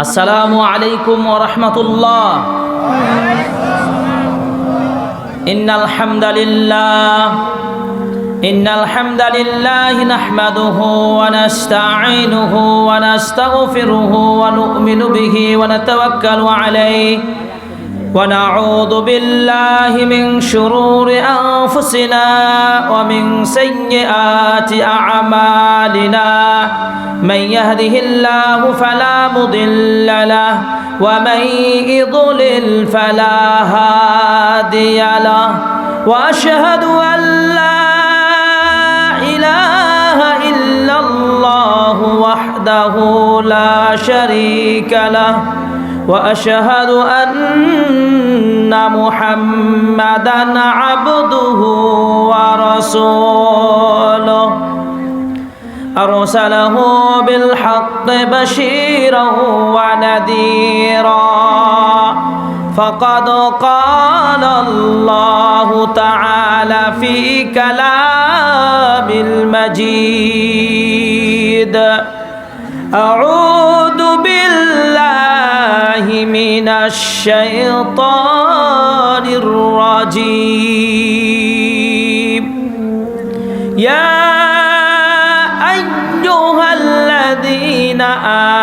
अस्सलामु अलैकुम व रहमतुल्लाह। इन्नल हम्दलिल्लाह नहमदुहु व नस्तईनुहु व नस्तगफिरुहु व नु'मिनु बिहि व नतवक्कलु अलैहि व नऊदु बिल्लाहि मिन शुरूरि अनफुसिना व मिन सय्यिआति अअमालिना। من يهده الله فلا مضل له ومن يضلل فلا هادي له وأشهد أن لا إله إلا الله وحده لا شريك له وأشهد أن محمدا عبده ورسوله أرسله بالحق بشيرا ونذيرا فقد قال الله تعالى في كلام المجيد أعوذ بالله من الشيطان الرجيم يا أيها الذين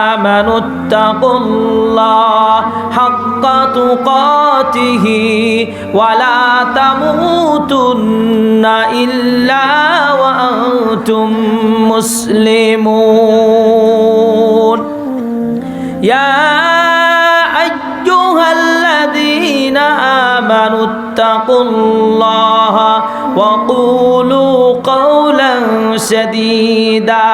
آمنوا اتقوا الله حق تقاته ولا تموتن إلا وأنتم مسلمون يا أيها الذين آمنوا اتقوا الله وقولوا قولا سديدا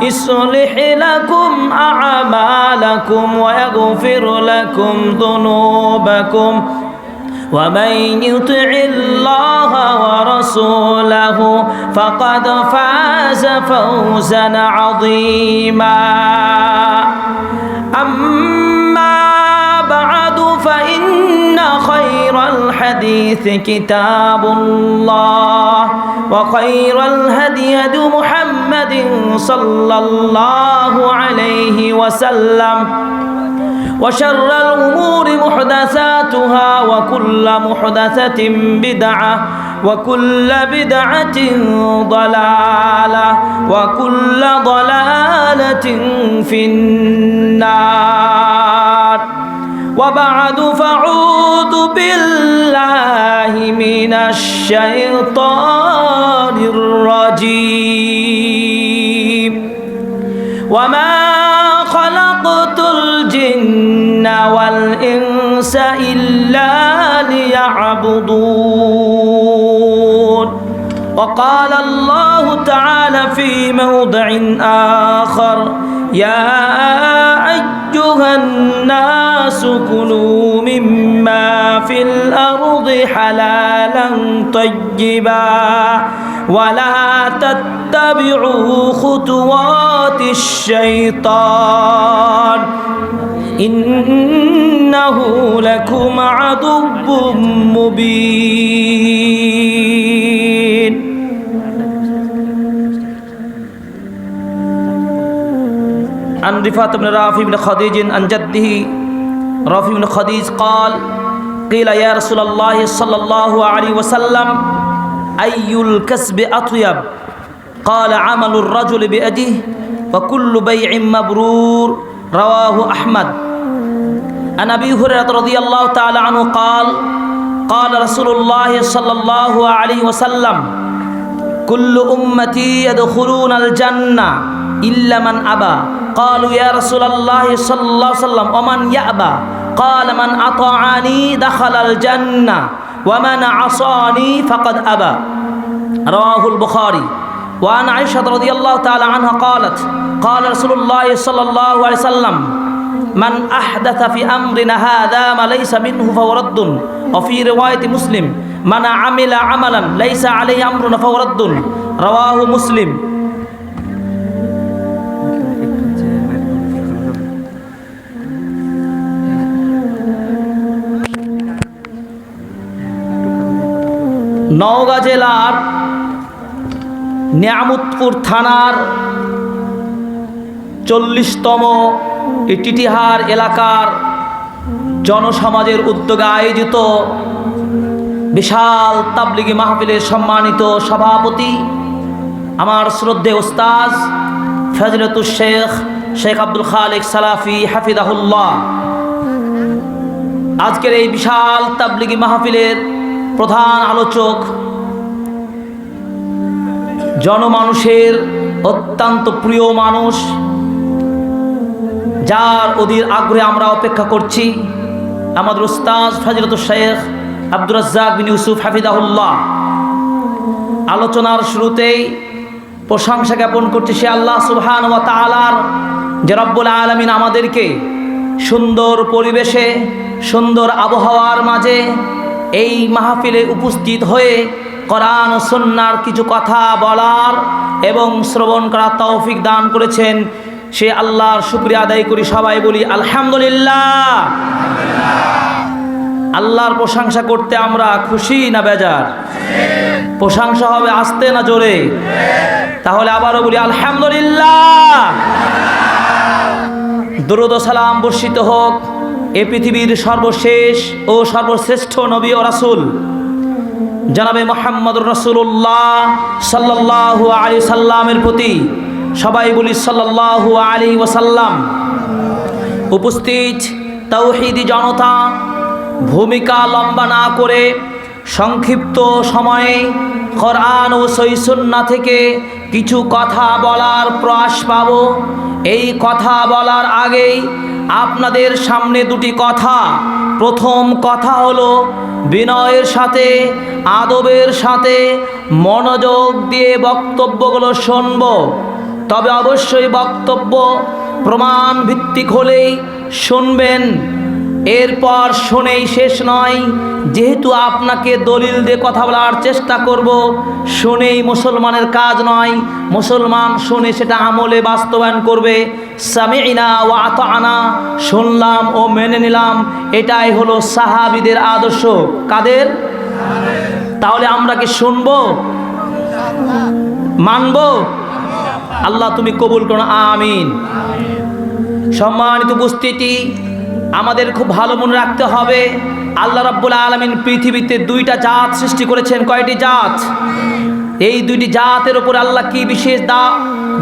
يصلح لكم أعمالكم ويغفر لكم ذنوبكم ومن يطع الله ورسوله فقد فاز فوزا عظيما. أما بعد فإن خير الحديث كتاب الله وخير الهدي هدي محمد صلى الله عليه وسلم وشر الأمور محدثاتها وكل محدثة بدعة وكل بدعة ضلالة وكل ضلالة في النار. وبعد فاعوذ بالله من الشيطان الرجيم وما خلقت الجن والإنس إلا ليعبدون. وقال الله تعالى في موضع آخر يا أيها الناس كلوا مما في الأرض حلالا طيبا ولا تتبعوا خطوات الشيطان إنه لكم عدو مبين. عن رفاعة بن رافع بن خديج عن جده رافع بن خديج قال قيل يا رسول الله صلى الله عليه وسلم أي الكسب أطيب؟ قال عمل الرجل بيده وكل بيع مبرور رواه أحمد. عن أبي هريرة رضي الله تعالى عنه قال قال رسول الله صلى الله عليه وسلم كل أمتي يدخلون الجنة إلا من أبى. قالوا يا رسول الله صلى الله عليه وسلم ومن يأبى؟ قال من أطاعني دخل الجنة ومن عصاني فقد أبى رواه البخاري. وعن عائشة رضي الله تعالى عنها قالت قال رسول الله صلى الله عليه وسلم من أحدث في أمرنا هذا ما ليس منه فهو رد. وفي رواية مسلم من عمل عملا ليس عليه أمرنا فهو رد رواه مسلم. নওগাঁ জেলার নিয়ামতপুর থানার 40তম টিটিহার এলাকার জনসমাজের উদ্যোগে আয়োজিত বিশাল তাবলিগি মাহফিলের সম্মানিত সভাপতি আমার শ্রদ্ধেয় উস্তাদ ফজলতুল শেখ আব্দুল খালেক সালাফি হাফিজাহুল্লাহ, আজকের এই বিশাল তাবলিগি মাহফিলের প্রধান আলোচক, জনমানুষের অত্যন্ত প্রিয় মানুষ, যার অধীর আগ্রহে আমরা অপেক্ষা করছি, আমাদের উস্তাদ ফজলতুল শেখ আব্দুর রাজ্জাক বিন ইউসুফ হাফিজাহুল্লাহ। আলোচনার শুরুতেই প্রশংসা জ্ঞাপন করছি সে আল্লাহ সুবহানাহু ওয়া তাআলার, যে রব্বুল আলামিন আমাদেরকে সুন্দর পরিবেশে, সুন্দর আবহাওয়ার মাঝে এই মাহফিলে উপস্থিত হয়ে কোরআন ও সুন্নাহর কিছু কথা বলার এবং শ্রবণ করার তৌফিক দান করেছেন। সে আল্লাহর শুকরিয়া আদায় করি, সবাই বলি আলহামদুলিল্লাহ। আল্লাহর প্রশংসা করতে আমরা খুশি না বেজার? প্রশংসা হবে আস্তে না জোরে? তাহলে আবারও বলি আলহামদুলিল্লাহ। দরুদ ও সালাম বর্ষিত হোক এ পৃথিবীর সর্বশেষ ও সর্বশ্রেষ্ঠ নবী ও রাসূল জনাবে মুহাম্মদুর রাসূলুল্লাহ সাল্লাল্লাহু আলাইহি সাল্লামের প্রতি। সবাই বলি সাল্লাল্লাহু আলাইহি ওয়াসাল্লাম। উপস্থিত তাওহীদি জনতা, ভূমিকা লম্বা না করে সংক্ষিপ্ত সময়ে কোরআন ও সহিহ সুন্নাহ থেকে কিছু কথা বলার প্রয়াস পাব। এই কথা বলার আগেই আপনাদের সামনে দুটি কথা। প্রথম কথা হলো, বিনয়ের সাথে, আদবের সাথে মনোযোগ দিয়ে বক্তব্যগুলো শুনব। তবে অবশ্যই বক্তব্য প্রমাণ ভিত্তিক হলেই শুনবেন। এরপর শুনেই শেষ নয়, যেহেতু আপনাকে দলিল দিয়ে কথা বলার চেষ্টা করব, শুনেই মুসলমানের কাজ নয়। মুসলমান শুনে সেটা আমলে বাস্তবায়ন করবে। সামি'না ওয়া আতা'না, শুনলাম ও মেনে নিলাম, এটাই হলো সাহাবীদের আদর্শ। কাদের? তাহলে আমরা কি শুনবো, মানবো? আল্লাহ তুমি কবুল করো, আমিন। সম্মানিত উপস্থিতি, আমাদের খুব ভালো মনে রাখতে হবে, আল্লাহ রাব্বুল আলামিন পৃথিবীতে দুইটা জাত সৃষ্টি করেছেন। কয়টি জাত? এই দুইটি জাতের উপর আল্লাহ কি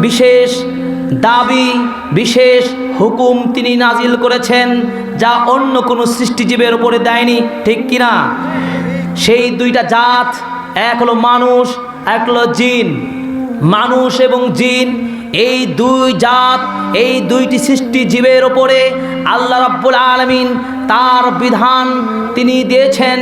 বিশেষ দাবি, বিশেষ হুকুম তিনি নাজিল করেছেন, যা অন্য কোনো সৃষ্টিজীবের উপরে দেয়নি, ঠিক কিনা? সেই দুইটা জাত, এক হলো মানুষ, এক হলো জিন। মানুষ এবং জিন, এই দুই জাত, এই দুইটি সৃষ্টি জীবের ওপরে আল্লাহ রাব্বুল আলামিন তার বিধান তিনি দিয়েছেন।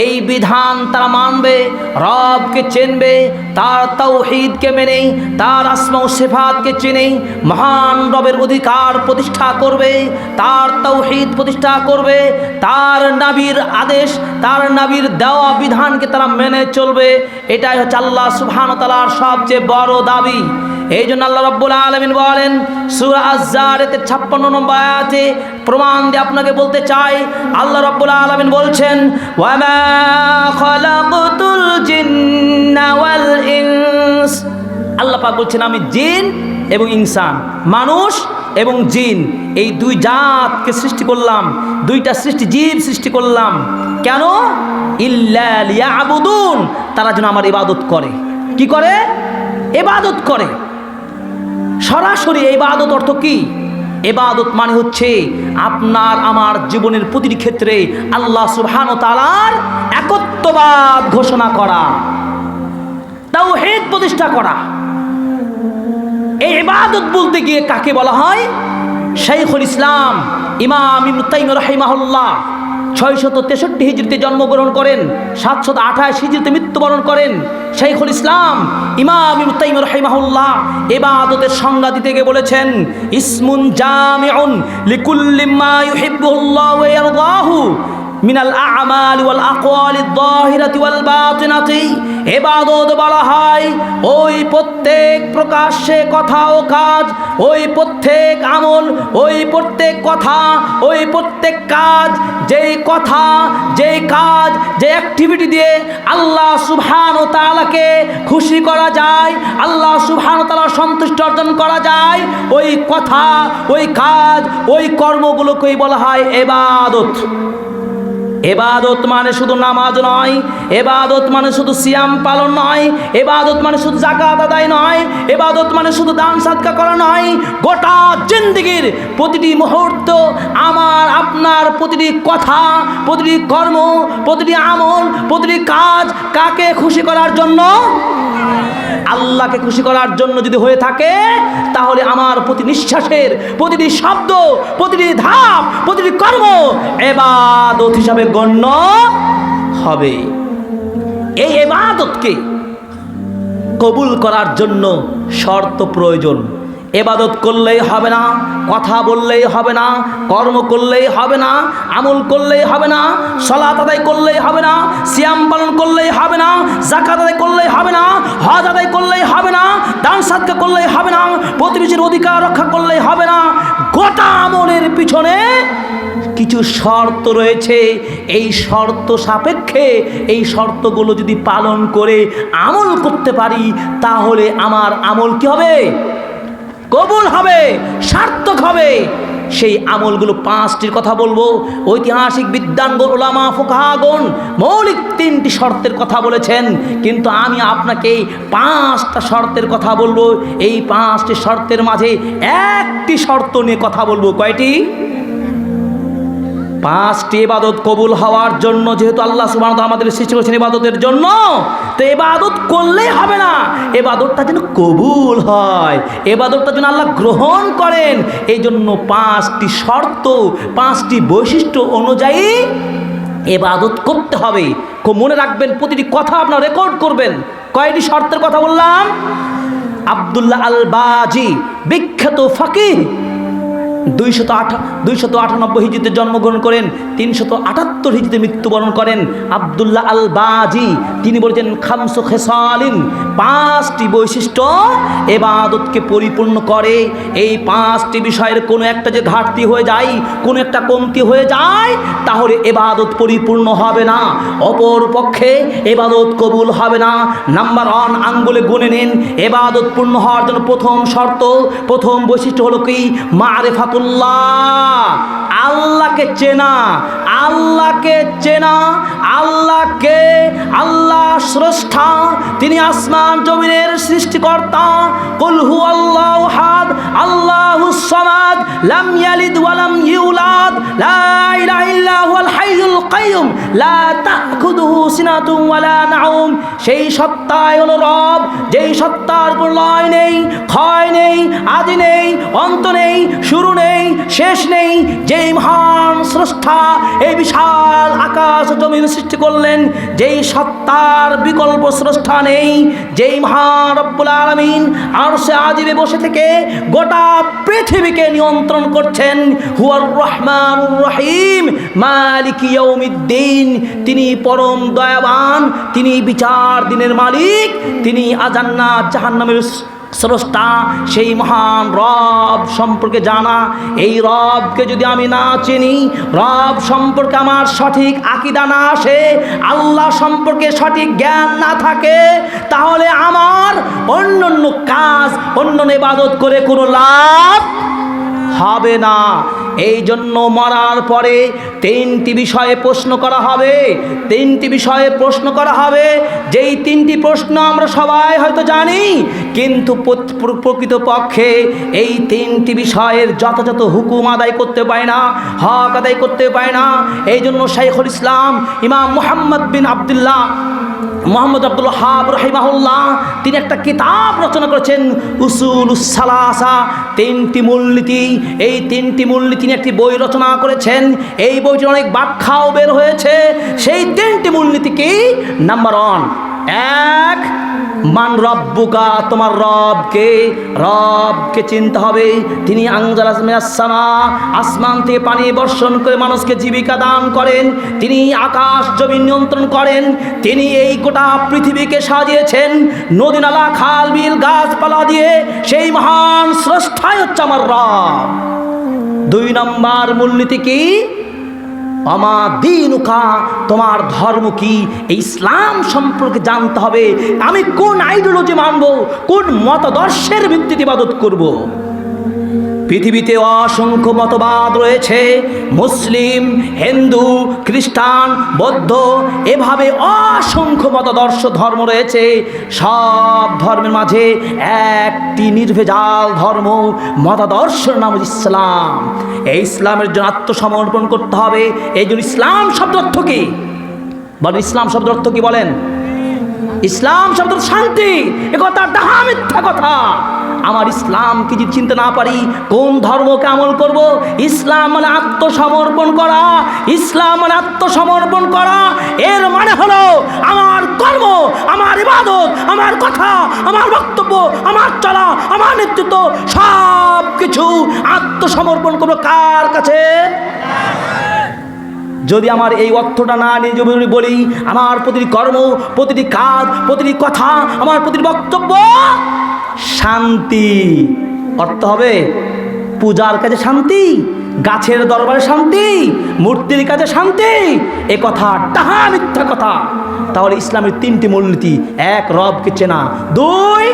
এই বিধান তারা মানবে, রবকে চিনবে, তার তাওহীদকে মেনে, তার আসমা ও সিফাতকে চিনে মহান রবের অধিকার প্রতিষ্ঠা করবে, তার তাওহীদ প্রতিষ্ঠা করবে, তার নবীর আদেশ, তার নবীর দেওয়া বিধানকে তারা মেনে চলবে। এটাই হচ্ছে আল্লাহ সুবহানাহু ওয়া তাআলার সবচেয়ে বড় দাবি। এই জন্য আল্লাহ রাব্বুল আলামিন বলেন সূরা আয-যারিয়াতের 56 নম্বর আয়াতে, প্রমাণ দিয়ে আপনাকে বলতে চাই, আল্লাহ রাব্বুল আলামিন বলছেন, ওয়া মা খালাকতুল জিন্না ওয়াল ইনস। আল্লাহ পাক বলছেন, আমি জিন এবং ইনসান, মানুষ এবং জিন, এই দুই জাতকে সৃষ্টি করলাম, দুইটা সৃষ্টি জীব সৃষ্টি করলাম। কেন? ইল্লা লিয়াবুদুন, তারা যেন আমার ইবাদত করে। কি করে? ইবাদত করে। সরাসরি ইবাদত অর্থ কি? ইবাদত মানে হচ্ছে আপনার আমার জীবনের প্রতিটি ক্ষেত্রে আল্লাহ সুবহানাহু ওয়া তাআলার একত্ববাদ ঘোষণা করা, তাওহীদ প্রতিষ্ঠা করা। এই ইবাদত বলতে গিয়ে কাকে বলা হয়? শাইখুল ইসলাম ইমাম ইবনে তাইমিয়া রাহিমাহুল্লাহ 663 হিজরিতে জন্মগ্রহণ করেন, 728 হিজরিতে মৃত্যুবরণ করেন। শাইখুল ইসলাম ইমাম ইবনে তাইমিয়া রাহিমাহুল্লাহ ইবাদতের সংজ্ঞা দিতে গিয়ে বলেছেন, ইসমুন জামিউন লিকুল্লি মা ইউহিব্বুল্লাহু ওয়া ইয়ারদাহু মিনাল আ'মালি ওয়াল আকওয়ালিদ যাহিরাতি ওয়াল বাতিনাতি। ইবাদত বলা হয় ওই প্রত্যেক প্রকাশ্যে কথা ও কাজ, ওই প্রত্যেক আমল, ওই প্রত্যেক কথা, ওই প্রত্যেক কাজ যেই কথা, যেই কাজ, যে অ্যাক্টিভিটি দিয়ে আল্লাহ সুবহানাহু ওয়া তাআলাকে খুশি করা যায়, আল্লাহ সুবহানাহু ওয়া তাআলার সন্তুষ্টি অর্জন করা যায়, ওই কথা, ওই কাজ, ওই কর্মগুলোকেই বলা হয় ইবাদত। ইবাদত মানে শুধু নামাজ নয়, ইবাদত মানে শুধু সিয়াম পালন নয়, ইবাদত মানে শুধু যাকাত আদায় নয়, ইবাদত মানে শুধু দান সাদকা করা নয়। গোটা জিন্দেগির প্রতিটি মুহূর্ত, আমার আপনার প্রতিটি কথা, প্রতিটি কর্ম, প্রতিটি আমল, প্রতিটি কাজ কাকে খুশি করার জন্য? আল্লাহকে খুশি করার জন্য যদি হয়ে থাকে, তাহলে আমার প্রতি নিঃশ্বাসের প্রতিটি শব্দ, প্রতিটি ধাপ, প্রতিটি কর্ম ইবাদত হিসাবে গণ্য হবে। এই ইবাদতকে কবুল করার জন্য শর্ত প্রয়োজন। ইবাদত করলেই হবে না, কথা বললেই হবে না, কর্ম করলেই হবে না, আমল করলেই হবে না, সালাত আদায় করলেই হবে না, সিয়াম পালন করলেই হবে না, যাকাত আদায় করলেই হবে না, হজ আদায় করলেই হবে না, দান সাদকা করলেই হবে না, প্রতিবেশীর অধিকার রক্ষা করলেই হবে না। গোটা আমলের পিছনে কিছু শর্ত রয়েছে। এই শর্ত সাপেক্ষে, এই শর্তগুলো যদি পালন করে আমল করতে পারি, তাহলে আমার আমল কি হবে? কবুল হবে, সার্থক হবে। সেই আমলগুলো পাঁচটির কথা বলবো। ঐতিহাসিক বিদ্বানগণ, উলামা, ফুকাহাগণ মৌলিক তিনটি শর্তের কথা বলেছেন, কিন্তু আমি আপনাকে পাঁচটা শর্তের কথা বলবো। এই পাঁচটি শর্তের মাঝে একটি শর্ত নিয়ে কথা বলবো। কয়টি? পাঁচটি ইবাদত কবুল হওয়ার জন্য, যেহেতু আল্লাহ সুবহানাহু ওয়া তাআলা আমাদের সৃষ্টি করেছেন ইবাদতের জন্য, তো ইবাদত করলেই হবে না, ইবাদতটা যেন কবুল হয়, ইবাদতটা যেন আল্লাহ গ্রহণ করেন। এই জন্য পাঁচটি শর্ত, পাঁচটি বৈশিষ্ট্য অনুযায়ী ইবাদত করতে হবে। খুব মনে রাখবেন, প্রতিটি কথা আপনারা রেকর্ড করবেন। কয়টি শর্তের কথা বললাম? আব্দুল্লাহ আল বাজি, বিখ্যাত ফাকিহ, 298 হিজরিতে জন্মগ্রহণ করেন, 378 হিজরিতে মৃত্যুবরণ করেন। আব্দুল্লাহ আল বাজি তিনি বলেছেন, খামসু খেসালিন, পাঁচটি বৈশিষ্ট্য ইবাদতকে পরিপূর্ণ করে। এই পাঁচটি বিষয়ের কোনো একটা যে ঘাটতি হয়ে যায়, কোনো একটা কমতি হয়ে যায়, তাহলে ইবাদত পরিপূর্ণ হবে না, অপর পক্ষে ইবাদত কবুল হবে না। নাম্বার 1, আঙ্গুলে গুনে নিন। ইবাদত পূর্ণ হওয়ার জন্য প্রথম শর্ত, প্রথম বৈশিষ্ট্য হলো কি? মারিফাতুল্লাহ, আল্লাহকে চেনা, আল্লাহকে চেনা, আল্লাহকে, আল্লাহ স্রষ্টা, তিনি আসমান জমিনের সৃষ্টিকর্তা। কুল হুয়াল্লাহু আহাদ, আল্লাহুস সামাদ, লাম ইয়ালিদ ওয়া লাম ইউলাদ, লা ইলাহা ইল্লা হুয়াল হাইয়ুল কাইয়ুম, লা তাখুযুহু সিনাতুন ওয়া লা নাউম। সেই সত্তাই হলো রব, যেই সত্তার কোনো লয় নেই, ক্ষয় নেই, আদি নেই, অন্ত নেই, শুরু নেই, শেষ নেই। যেই মহান স্রষ্টা এই বিশাল আকাশ জমিন সৃষ্টি করলেন, যেই সত্তার বিকল্প স্রষ্টা নেই, যেই মহান রব্বুল আলামিন আরশে আজিমে বসে থেকে গোটা পৃথিবীকে নিয়ন্ত্রণ করছেন। হুয়ার রহমানুর রহিম, মালিক ইয়াউমিদ্দিন, তিনি পরম দয়াবান, তিনি বিচার দিনের মালিক, তিনি জান্নাত জাহান্নামের স্রষ্টা। সেই মহান রব সম্পর্কে জানা, এই রবকে যদি আমি না চিনি, রব সম্পর্কে আমার সঠিক আকীদা না আসে, আল্লাহ সম্পর্কে সঠিক জ্ঞান না থাকে, তাহলে আমার অন্যান্য কাজ, অন্যান্য ইবাদত করে কোনো লাভ হবে না। এই জন্য মরার পরে তিনটি বিষয়ে প্রশ্ন করা হবে, তিনটি বিষয়ে প্রশ্ন করা হবে। যেই তিনটি প্রশ্ন আমরা সবাই হয়তো জানি, কিন্তু প্রকৃতপক্ষে এই তিনটি বিষয়ের যথাযথ হুকুম আদায় করতে পারে না, হক আদায় করতে পারে না। এই জন্য শাইখুল ইসলাম ইমাম মুহাম্মদ বিন আব্দুল ওয়াহাব রাহিমাহুল্লাহ তিনি একটা কিতাব রচনা করেছেন, উসুলুস সালাসা, তিনটি মূলনীতি। এই তিনটি মূলনীতি নিয়ে একটি বই রচনা করেছেন। এই বইটির অনেক ব্যাখ্যাও বের হয়েছে। সেই তিনটি মূলনীতি কি? নাম্বার 1, এক, মান রব্বুকা, তোমার রবকে, রবকে চিনতে হবে। তিনি আনজালা মিনাস সামা, আসমান থেকে পানি বর্ষণ করে মানুষকে জীবিকা দান করেন। তিনি আকাশ জমি নিয়ন্ত্রণ করেন। তিনি এই গোটা পৃথিবীকে সাজিয়েছেন নদী নালা খাল বিল গাছপালা দিয়ে। সেই মহান স্রষ্টাই হচ্ছে আমার রব। 2 নম্বর মূলনীতি কি? আমা দীনুকা, তোমার ধর্ম কি, এই ইসলাম সম্পর্কে জানতে হবে। আমি কোন আইডিওলজি মানব, কোন মতাদর্শের ভিত্তিতে ইবাদত করব। পৃথিবীতে অসংখ্য মতবাদ রয়েছে, মুসলিম, হিন্দু, খ্রিস্টান, বৌদ্ধ, এভাবে অসংখ্য মতাদর্শ ধর্ম রয়েছে। সব ধর্মের মাঝে একটি নির্ভেজাল ধর্ম মতাদর্শের নাম ইসলাম। এই ইসলামের জন্য আত্মসমর্পণ করতে হবে। এই জন্য ইসলাম শব্দ অর্থ কি বলেন? ইসলাম শব্দ অর্থ কি বলেন? ইসলাম শব্দ শান্তি। এ কথা ডাহা মিথ্যা কথা। আমার ইসলামকে যদি চিনতে না পারি, কোন ধর্মকে আমল করব? ইসলাম মানে আত্মসমর্পণ করা। ইসলাম মানে আত্মসমর্পণ করা। এর মানে হলো আমার কর্ম, আমার ইবাদত, আমার কথা, আমার বক্তব্য, আমার চলা, আমার নেতৃত্ব সব কিছু আত্মসমর্পণ করবো কার কাছে? যদি আমার এই অর্থটা না নিয়ে যদি বলি, আমার প্রতিটি কর্ম, প্রতিটি কাজ, প্রতিটি কথা, আমার প্রতিটি বক্তব্য শান্তি, অর্থ হবে পূজার কাজে শান্তি, গাছের দরবারে শান্তি, মূর্তির কাজে শান্তি, এ কথা ডাহা মিথ্যা কথা। তাহলে ইসলামের তিনটি মূলনীতি: এক, রবকে চেনা; দুই,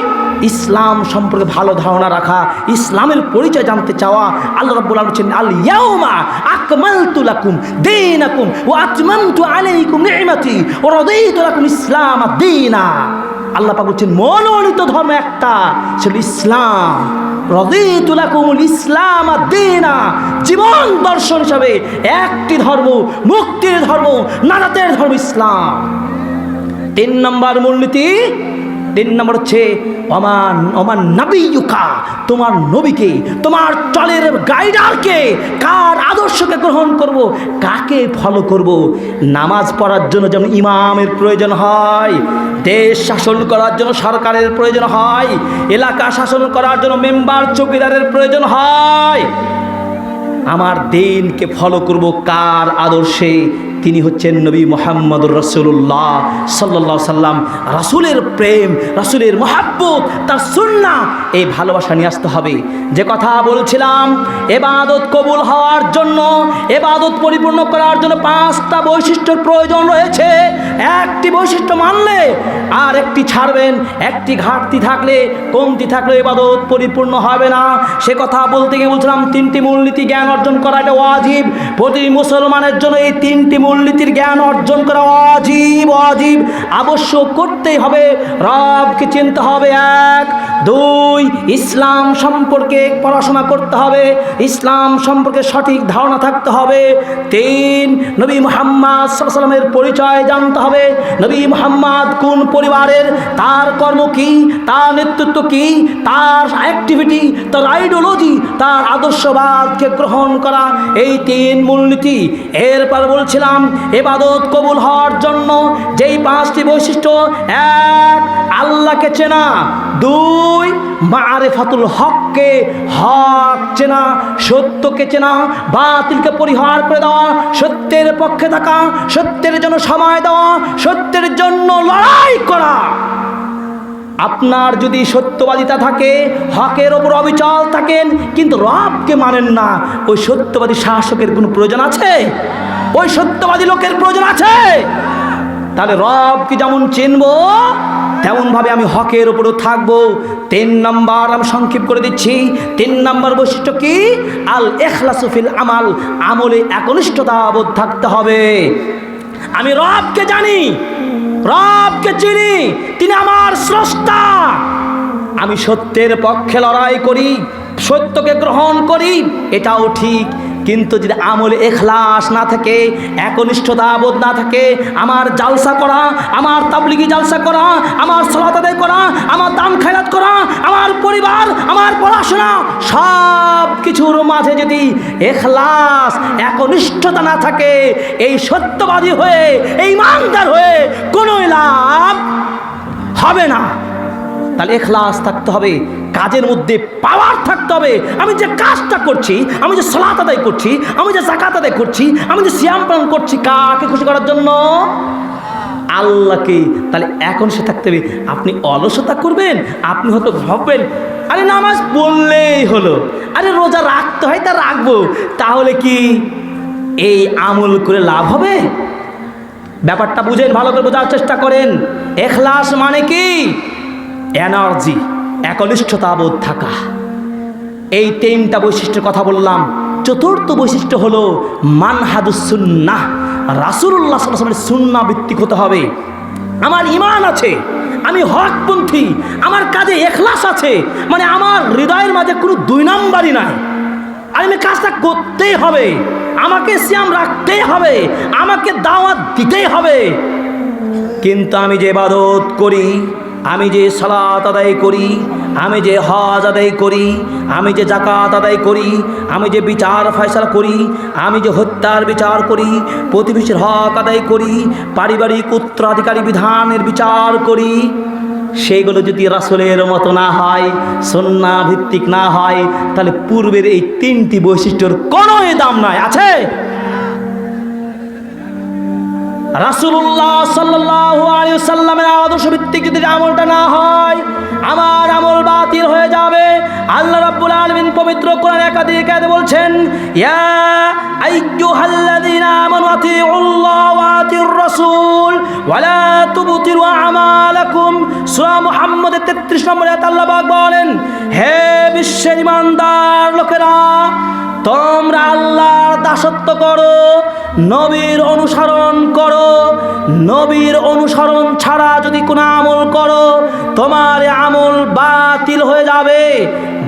ইসলাম সম্পর্কে ভালো ধারণা রাখা, ইসলামের পরিচয় জানতে চাওয়া। আল্লাহ রাব্বুল আলামিন বলেছেন, আল ইয়াউমা আকমালতু লাকুম দীনাকুম ওয়া আতমামতু আলাইকুম নি'মাতি ওয়া রাদিতু লাকুম ইসলাম দীনা। আল্লাহ পাক বলছেন মনোনীত ধর্ম একটা, সেটা ইসলাম। রাদিতু লাকুমুল ইসলাম দীনা, জীবন দর্শন হিসাবে একটি ধর্ম, মুক্তির ধর্ম, নাজাতের ধর্ম ইসলাম। 3 নম্বর মূলনীতি, 3 নম্বর হচ্ছে ওমান নবিয়ুকা, তোমার নবীকে, তোমার চলের গাইডারকে, কার আদর্শকে গ্রহণ করব, কাকে ফলো করব। নামাজ পড়ার জন্য যেমন ইমামের প্রয়োজন হয়, দেশ শাসন করার জন্য সরকারের প্রয়োজন হয়, এলাকা শাসন করার জন্য মেম্বার চৌকিদারের প্রয়োজন হয়, আমার দিনকে ফলো করব কার আদর্শে? তিনি হচ্ছেন নবী মুহাম্মদুর রাসূলুল্লাহ সাল্লাল্লাহু আলাইহি সাল্লাম। রাসূলের প্রেম, রাসূলের মহব্বত, তার সুন্নাহ, এই ভালোবাসা নিয়ে আসতে হবে। যে কথা বলছিলাম, ইবাদত কবুল হওয়ার জন্য, ইবাদত পরিপূর্ণ করার জন্য 5টা বৈশিষ্ট্যের প্রয়োজন রয়েছে। একটি বৈশিষ্ট্য মানলে আর একটি ছাড়বেন, একটি ঘাটতি থাকলে, কমতি থাকলে ইবাদত পরিপূর্ণ হবে না। সে কথা বলতে গিয়ে বলছিলাম 3টি মূলনীতি জ্ঞান অর্জন করা এটা ওয়াজিব। প্রতি মুসলমানের জন্য এই 3টি মূলনীতির জ্ঞান অর্জন করা ওয়াজিব, আবশ্যক করতেই হবে। রবকে চিনতে হবে 1, 2, ইসলাম সম্পর্কে পড়াশোনা করতে হবে, ইসলাম সম্পর্কে সঠিক ধারণা থাকতে হবে। 3, নবী মুহাম্মদ সাল্লাল্লাহু আলাইহি ওয়াসাল্লামের পরিচয় জানতে হবে। নবী মুহাম্মদ কোন পরিবারের, তার কর্ম কি, তার নেতৃত্ব কি, তার অ্যাক্টিভিটি, তার আইডিওলজি, তার আদর্শবাদকে গ্রহণ করা, এই 3 মূলনীতি। এরপর বলছিলাম ইবাদত কবুল হওয়ার জন্য যেই 5টি বৈশিষ্ট্য: 1, আল্লাহকে চেনা; 2, মারিফাতুল হককে, হক চেনা, সত্যকে চেনা, বাতিলকে পরিহার করে দেওয়া, সত্যের পক্ষে থাকা, সত্যের জন্য সময় দেওয়া, সত্যের জন্য লড়াই করা। আপনার যদি সত্যবাদিতা থাকে, হকের ওপর অবিচল থাকেন, কিন্তু রবকে মানেন না, ওই সত্যবাদী শাসকের কোনো প্রয়োজন আছে? ওই সত্যবাদী লোকের প্রয়োজন আছে? তাহলে রবকে যেমন চিনব, তেমনভাবে আমি হকের ওপরও থাকবো। 3 নম্বর আমি সংক্ষেপ করে দিচ্ছি। 3 নম্বর বৈশিষ্ট্য কি? আল ইখলাসু ফিল আমাল, আমলে একনিষ্ঠতা বোধ থাকতে হবে। আমি রবকে জানি, রবকে চিনি, তিনি আমার স্রষ্টা। আমি সত্যের পক্ষে লড়াই করি, সত্যকে গ্রহণ করি, এটাও ঠিক। কিন্তু যদি আমলে ইখলাস না থাকে, একনিষ্ঠতা বোধ না থাকে, আমার জালসা করা, আমার তাবলিগি জালসা করা, আমার সালাত আদায় করা, আমার দান খয়রাত করা, আমার পরিবার, আমার পড়াশোনা, সব কিছুর মাঝে যদি ইখলাস, একনিষ্ঠতা না থাকে, এই সত্যবাদী হয়ে, এই ইমানদার হয়ে কোনো লাভ হবে না। তাহলে ইখলাস থাকতে হবে, কাজের মধ্যে পাওয়ার থাকতে হবে। আমি যে কাজটা করছি, আমি যে সালাত আদায় করছি, আমি যে যাকাত আদায় করছি, আমি যে সিয়াম পালন করছি, কাকে খুশি করার জন্য? আল্লাহকে। তাহলে এখন সে থাকতে হবে। আপনি অলসতা করবেন, আপনি হয়তো ভাববেন আরে নামাজ পড়লেই হলো, আরে রোজা রাখতে হয় তা রাখবো, তাহলে কি এই আমল করে লাভ হবে? ব্যাপারটা বুঝেন, ভালো করে বোঝার চেষ্টা করেন। ইখলাস মানে কি? এনার্জি, একনিষ্ঠতাবোধ থাকা। এই তিনটা বৈশিষ্ট্যের কথা বললাম। চতুর্থ বৈশিষ্ট্য হলো মানহাজুস সুন্নাহ, রাসূলুল্লাহ সাল্লাল্লাহু আলাইহি ওয়াসাল্লামের সুন্নাহ ভিত্তিক হতে হবে। আমার ঈমান আছে, আমি হকপন্থী, আমার কাজে ইখলাস আছে, মানে আমার হৃদয়ের মাঝে কোনো দুই নম্বরই নাই। আর আমি কাজটা করতেই হবে, আমাকে সিয়াম রাখতেই হবে, আমাকে দাওয়াত দিতেই হবে। কিন্তু আমি যে ইবাদত করি, আমি যে সালাত আদায় করি, আমি যে হজ আদায় করি, আমি যে যাকাত আদায় করি, আমি যে বিচার ফয়সালা করি, আমি যে হত্যার বিচার করি, প্রতিবেশীর হক আদায় করি, পারিবারিক উত্তরাধিকারী বিধানের বিচার করি, সেইগুলো যদি রাসূলের মতো না হয়, সুন্নাহ ভিত্তিক না হয়, তাহলে পূর্বের এই তিনটি বৈশিষ্ট্যের কোনো দাম নাই। আছে? রাসূলুল্লাহ সাল্লাল্লাহু আলাইহি ওয়াসাল্লামের আদর্শ ভিত্তিক যদি আমলটা না হয়, আমার আমল বাতিল হয়ে যাবে। আল্লাহ রাব্বুল আলামিন পবিত্র কোরআনে একাধিক আয়াতে বলছেন, ইয়া আইয়ুহাল্লাযীনা আমানু আতিউল্লাহ ওয়া আতিউর রাসূল ওয়া লা তুবতিলু আমালাকুম। সূরা মুহাম্মদের 33 নম্বর আয়াতে আল্লাহ পাক বলেন, হে বিশ্বের ঈমানদার লোকেরা, তোমরা আল্লাহর দাসত্ব করো, নবীর অনুসরণ করো। নবীর অনুসরণ ছাড়া যদি কোনো আমল করো, তোমার আমল বাতিল হয়ে যাবে।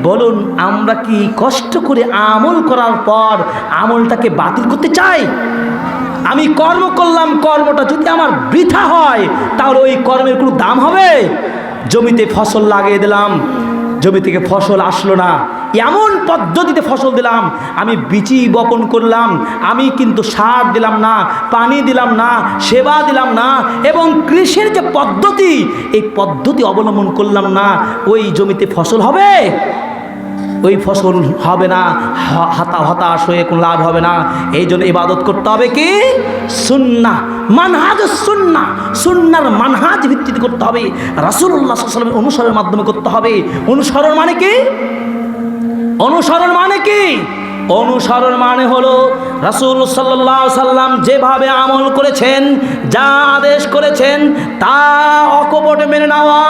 বলুন, আমরা কি কষ্ট করে আমল করার পর আমলটাকে বাতিল করতে চাই? আমি কর্ম করলাম, কর্মটা যদি আমার বৃথা হয়, তাহলে ওই কর্মের কোনো দাম হবে? জমিতে ফসল লাগিয়ে দিলাম, জমি থেকে ফসল আসলো না, এমন পদ্ধতিতে ফসল দিলাম, আমি বীজ বপন করলাম, আমি কিন্তু সার দিলাম না, পানি দিলাম না, সেবা দিলাম না, এবং কৃষির যে পদ্ধতি, এই পদ্ধতি অবলম্বন করলাম না, ওই জমিতে ফসল হবে? ওই ফসল হবে না, হতাশ হয়ে কোনো লাভ হবে না। এই জন্য ইবাদত করতে হবে কি? সুন্নাহ, মানহাজ সুন্নাহ, সুন্নাহর মানহাজ ভিত্তিতে করতে হবে, রাসূলুল্লাহ সাল্লাল্লাহু আলাইহি ওয়াসাল্লামের অনুসরণের মাধ্যমে করতে হবে। অনুসরণ মানে কি? অনুসরণ মানে কি? অনুসরণ মানে হলো রাসূল সাল্লাল্লাহু আলাইহি ওয়াসাল্লাম যেভাবে আমল করেছেন, যা আদেশ করেছেন তা অকপটে মেনে নেওয়া,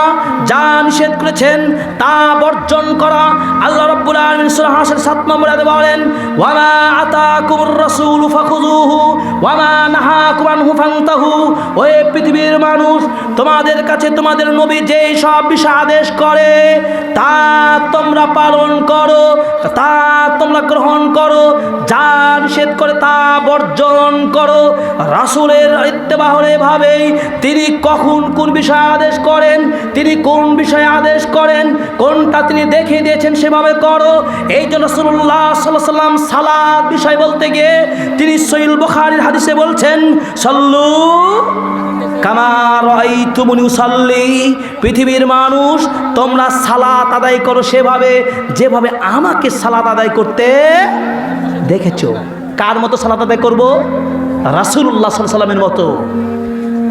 যা নিষেধ করেছেন তা বর্জন করা। আল্লাহ রাব্বুল আলামিন সূরা হাসর 7 নম্বর আয়াতে বলেন, ওয়া মা আতাকুমুর রাসূলু ফাখুযুহু ওয়া মা নাহাকুম আনহু ফান্তাহু। ওহে পৃথিবীর মানুষ, তোমাদের কাছে তোমাদের নবী যেই সব বিষয় আদেশ করে তা তোমরা পালন করো, তা তোমরা গ্রহণ করো, যা নিষেধ করে তা বর্জন করো। রাসূলের ইত্তেবা হলে এভাবেই, তিনি কখন কোন বিষয়ে আদেশ করেন, তিনি কোন বিষয়ে আদেশ করেন, কোনটা তিনি দেখিয়ে দিয়েছেন সেভাবে করো। এই জন্য রাসূলুল্লাহ সাল্লাল্লাহু আলাইহি ওয়াসাল্লাম সালাত বিষয় বলতে গিয়ে তিনি সহিহ বুখারীর হাদিসে বলছেন, সাল্লু কামা রাআইতুমুনি উসাল্লি। পৃথিবীর মানুষ, তোমরা সালাত আদায় করো সেভাবে যেভাবে আমাকে সালাত আদায় করতে দেখেছো। কার মতো সালাত আদায় করব? রাসূলুল্লাহ সাল্লাল্লাহু আলাইহি ওয়াসাল্লামের মতো।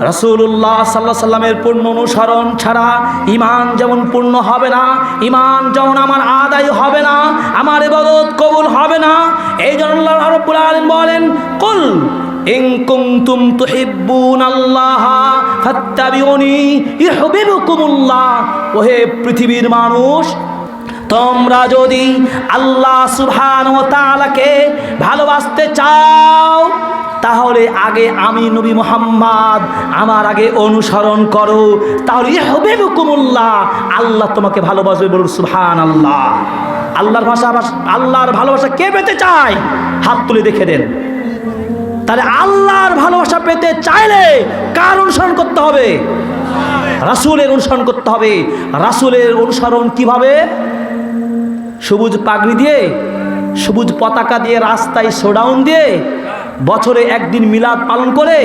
রাসূলুল্লাহ সাল্লাল্লাহু আলাইহি ওয়াসাল্লামের পূর্ণ অনুসরণ ছাড়া ঈমান যেমন পূর্ণ হবে না, ঈমান যেমন আমার আদায় হবে না, আমার ইবাদত কবুল হবে না। এই জন্য আল্লাহ রাব্বুল আলামিন বলেন, কুল ইন কুনতুম তুহিব্বুনাল্লাহ ফাত্তাবিউনি ইউহিব্বুকুমুল্লাহ। ওহে পৃথিবীর মানুষ, তোমরা যদি আল্লাহ সুবহানাহু ওয়া তাআলাকে ভালোবাসতে চাও, তাহলে আগে আমি নবী মুহাম্মদ আমার আগে অনুসরণ করো, তাহলে ইউহিব্বুকুমুল্লাহ, আল্লাহ তোমাকে ভালোবাসবে। বলুন সুবহানাল্লাহ। আল্লাহর ভালোবাসা কে পেতে চায়? হাত তুলে দেখে দেন। তাহলে আল্লাহর ভালোবাসা পেতে চাইলে কার অনুসরণ করতে হবে? রাসূলের অনুসরণ করতে হবে। রাসূলের অনুসরণ কিভাবে? সবুজ পাগড়ি দিয়ে, সবুজ পতাকা দিয়ে, রাস্তায় শোডাউন দিয়ে, বছরে একদিন মিলাদ পালন করে?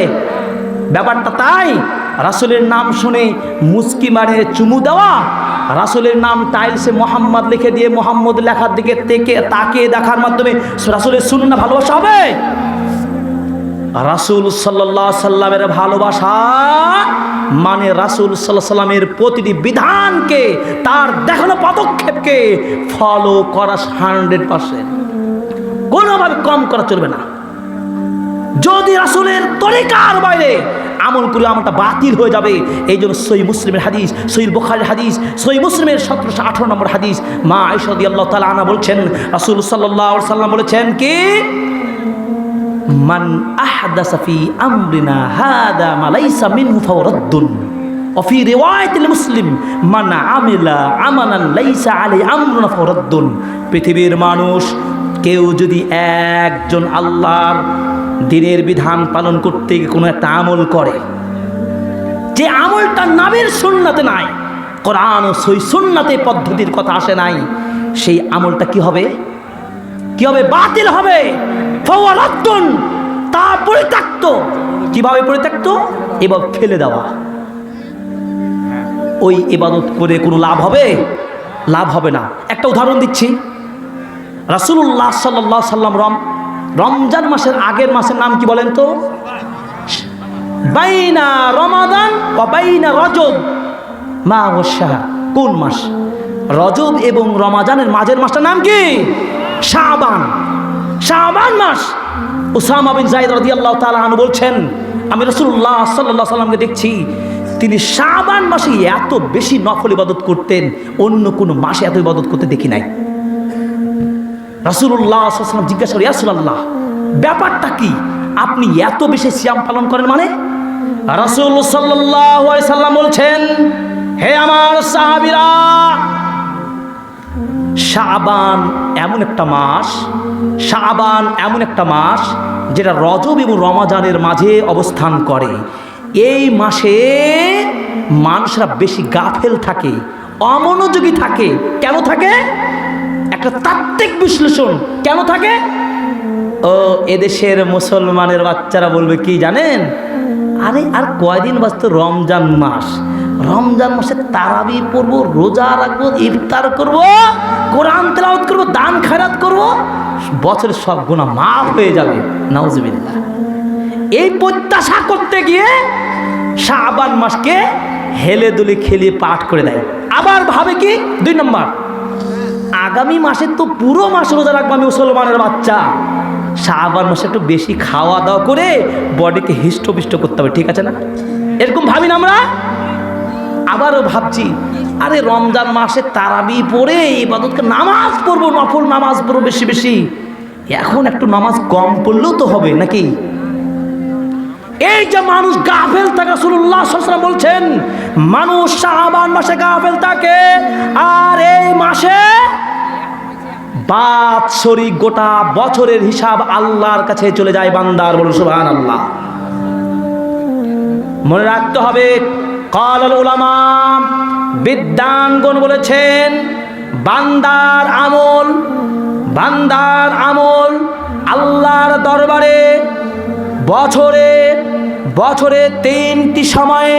ব্যাপারটা তাই? রাসূলের নাম শুনে মুস্কি মারে চুমু দেওয়া, রাসূলের নাম টাইলসে মোহাম্মদ লিখে দিয়ে মোহাম্মদ লেখার দিকে তাকিয়ে দেখার মাধ্যমে রাসূলের সুন্নাহ ভালোবাসা হবে? রাসূল সাল্লাল্লাহু আলাইহি সাল্লামের ভালোবাসা মানে রাসূল সাল্লাল্লাহু আলাইহি সাল্লামের প্রতিটি বিধানকে, তার দেখানো পদক্ষেপকে ফলো করা 100%, কোনোভাবে কম করা চলবে না। যদি রাসূলের তরিকার বাইরে আমল করলে আমলটা বাতিল হয়ে যাবে। এই জন্য সহিহ মুসলিমের হাদিস, সহিহ বুখারীর হাদিস, সহিহ মুসলিমের 1718 নম্বর হাদিস, মা আয়েশা রাদিয়াল্লাহু তাআলা আনহা বলছেন, রাসূল সাল্লাল্লাহু আলাইহি ওয়াসাল্লাম বলেছেন কি, মান আহদাসা ফি আমরিনা হাদা মা লাইসা মিনহু ফাওরাদ্দুন। وفي رواية المسلم من عمل عملا ليس عليه أمرنا فردٌ। পৃথিবীর মানুষ কেউ যদি একজন আল্লাহর দ্বীনের বিধান পালন করতে গিয়ে কোনো একটা আমল করে, যে আমলটা নবীর সুন্নাতে নাই, কোরআন ও সহিহ সুন্নাতে পদ্ধতির কথা আসে নাই, সেই আমলটা কি হবে? কি হবে? বাতিল হবে। ফাওয়ারাদ্দুন, তা পরিত্যক্ত। কিভাবে পরিত্যক্ত? এবার ফেলে দেওয়া। ওই ইবাদত করে কোনো লাভ হবে? লাভ হবে না। একটা উদাহরণ দিচ্ছি। রাসূলুল্লাহ সাল্লাল্লাহু আলাইহি সাল্লাম রমজান মাসের আগের মাসের নাম কি বলেন তো? বাইনা রমাদান ওয়া বাইনা রজব মা ওয়া শাহর। কোন মাস? রজব এবং রমাজানের মাঝের মাসটার নাম কি? শাবান। শাবান মাস। উসামা বিন যায়েদ রাদিয়াল্লাহু তাআলা আনহু বলছেন, আমি রাসূলুল্লাহ সাল্লাল্লাহু আলাইহি সাল্লামকে দেখছি তিনি শাবান মাসে এত বেশি নফল ইবাদত করতেন, অন্য কোনো মাসে এত ইবাদত করতে দেখি নাই। রাসূলুল্লাহ সাল্লাল্লাহু আলাইহি ওয়াসাল্লাম জিজ্ঞাসা করেন, ইয়া রাসূলুল্লাহ, ব্যাপারটা কি? আপনি এত বেশি সিয়াম পালন করেন মানে? রাসূল সাল্লাল্লাহু আলাইহি সাল্লাম বলছেন, হে আমার সাহাবীরা, শাবান এমন একটা মাস, শাবান এমন একটা মাস যেটা রজব এবং রমজানের মাঝে অবস্থান করে। এই মাসে মানুষরা বেশি গাফেল থাকে, অমনোযোগী থাকে। কেন থাকে? একটা তাত্ত্বিক বিশ্লেষণ। কেন থাকে? ও এদেশের মুসলমানের বাচ্চারা বলবে কি জানেন, আরে আর কয়দিন বাঁচতো রমজান মাস, রমজান মাসে তারাবি পড়বো, রোজা রাখবো, ইফতার করব, কোরআন তেলাওয়াত করব, দান খয়রাত করব, বছরের সব গুনাহ মাফ হয়ে যাবে। নাউজুবিল্লাহ। এই প্রত্যাশা করতে গিয়ে শাবান মাসকে হেলে দুলে খেলিয়ে পাঠ করে দেয়। আবার ভাবে কি, 2 নম্বর, আগামী মাসে তো পুরো মাস রোজা রাখবো আমি মুসলমানের বাচ্চা, শাবান মাসে একটু বেশি খাওয়া দাওয়া করে বডিকে হিষ্টপিষ্ট করতে হবে। ঠিক আছে না? এরকম ভাবি না আমরা? আবারও ভাবছি, আরে রমজান মাসে তারাবি পড়ে ইবাদতকে নামাজ পড়বো, নফল নামাজ পড়বো বেশি বেশি, এখন একটু নামাজ কম পড়লেও তো হবে নাকি? এই যে মানুষ গাফেল থাকে, রাসূলুল্লাহ সাল্লাল্লাহু আলাইহি ওয়াসাল্লাম বলছেন মানুষ শাবান মাসে গাফেল থাকে, আর এই মাসে বাৎসরিক গোটা বছরের হিসাব আল্লাহর কাছে চলে যায় বান্দার। বলুন সুবহানাল্লাহ। মনে রাখতে হবে, কালাল উলামা, বিদ্বানগণ বলেছেন, বান্দার আমল আল্লাহর দরবারে বছরে 3টি সময়ে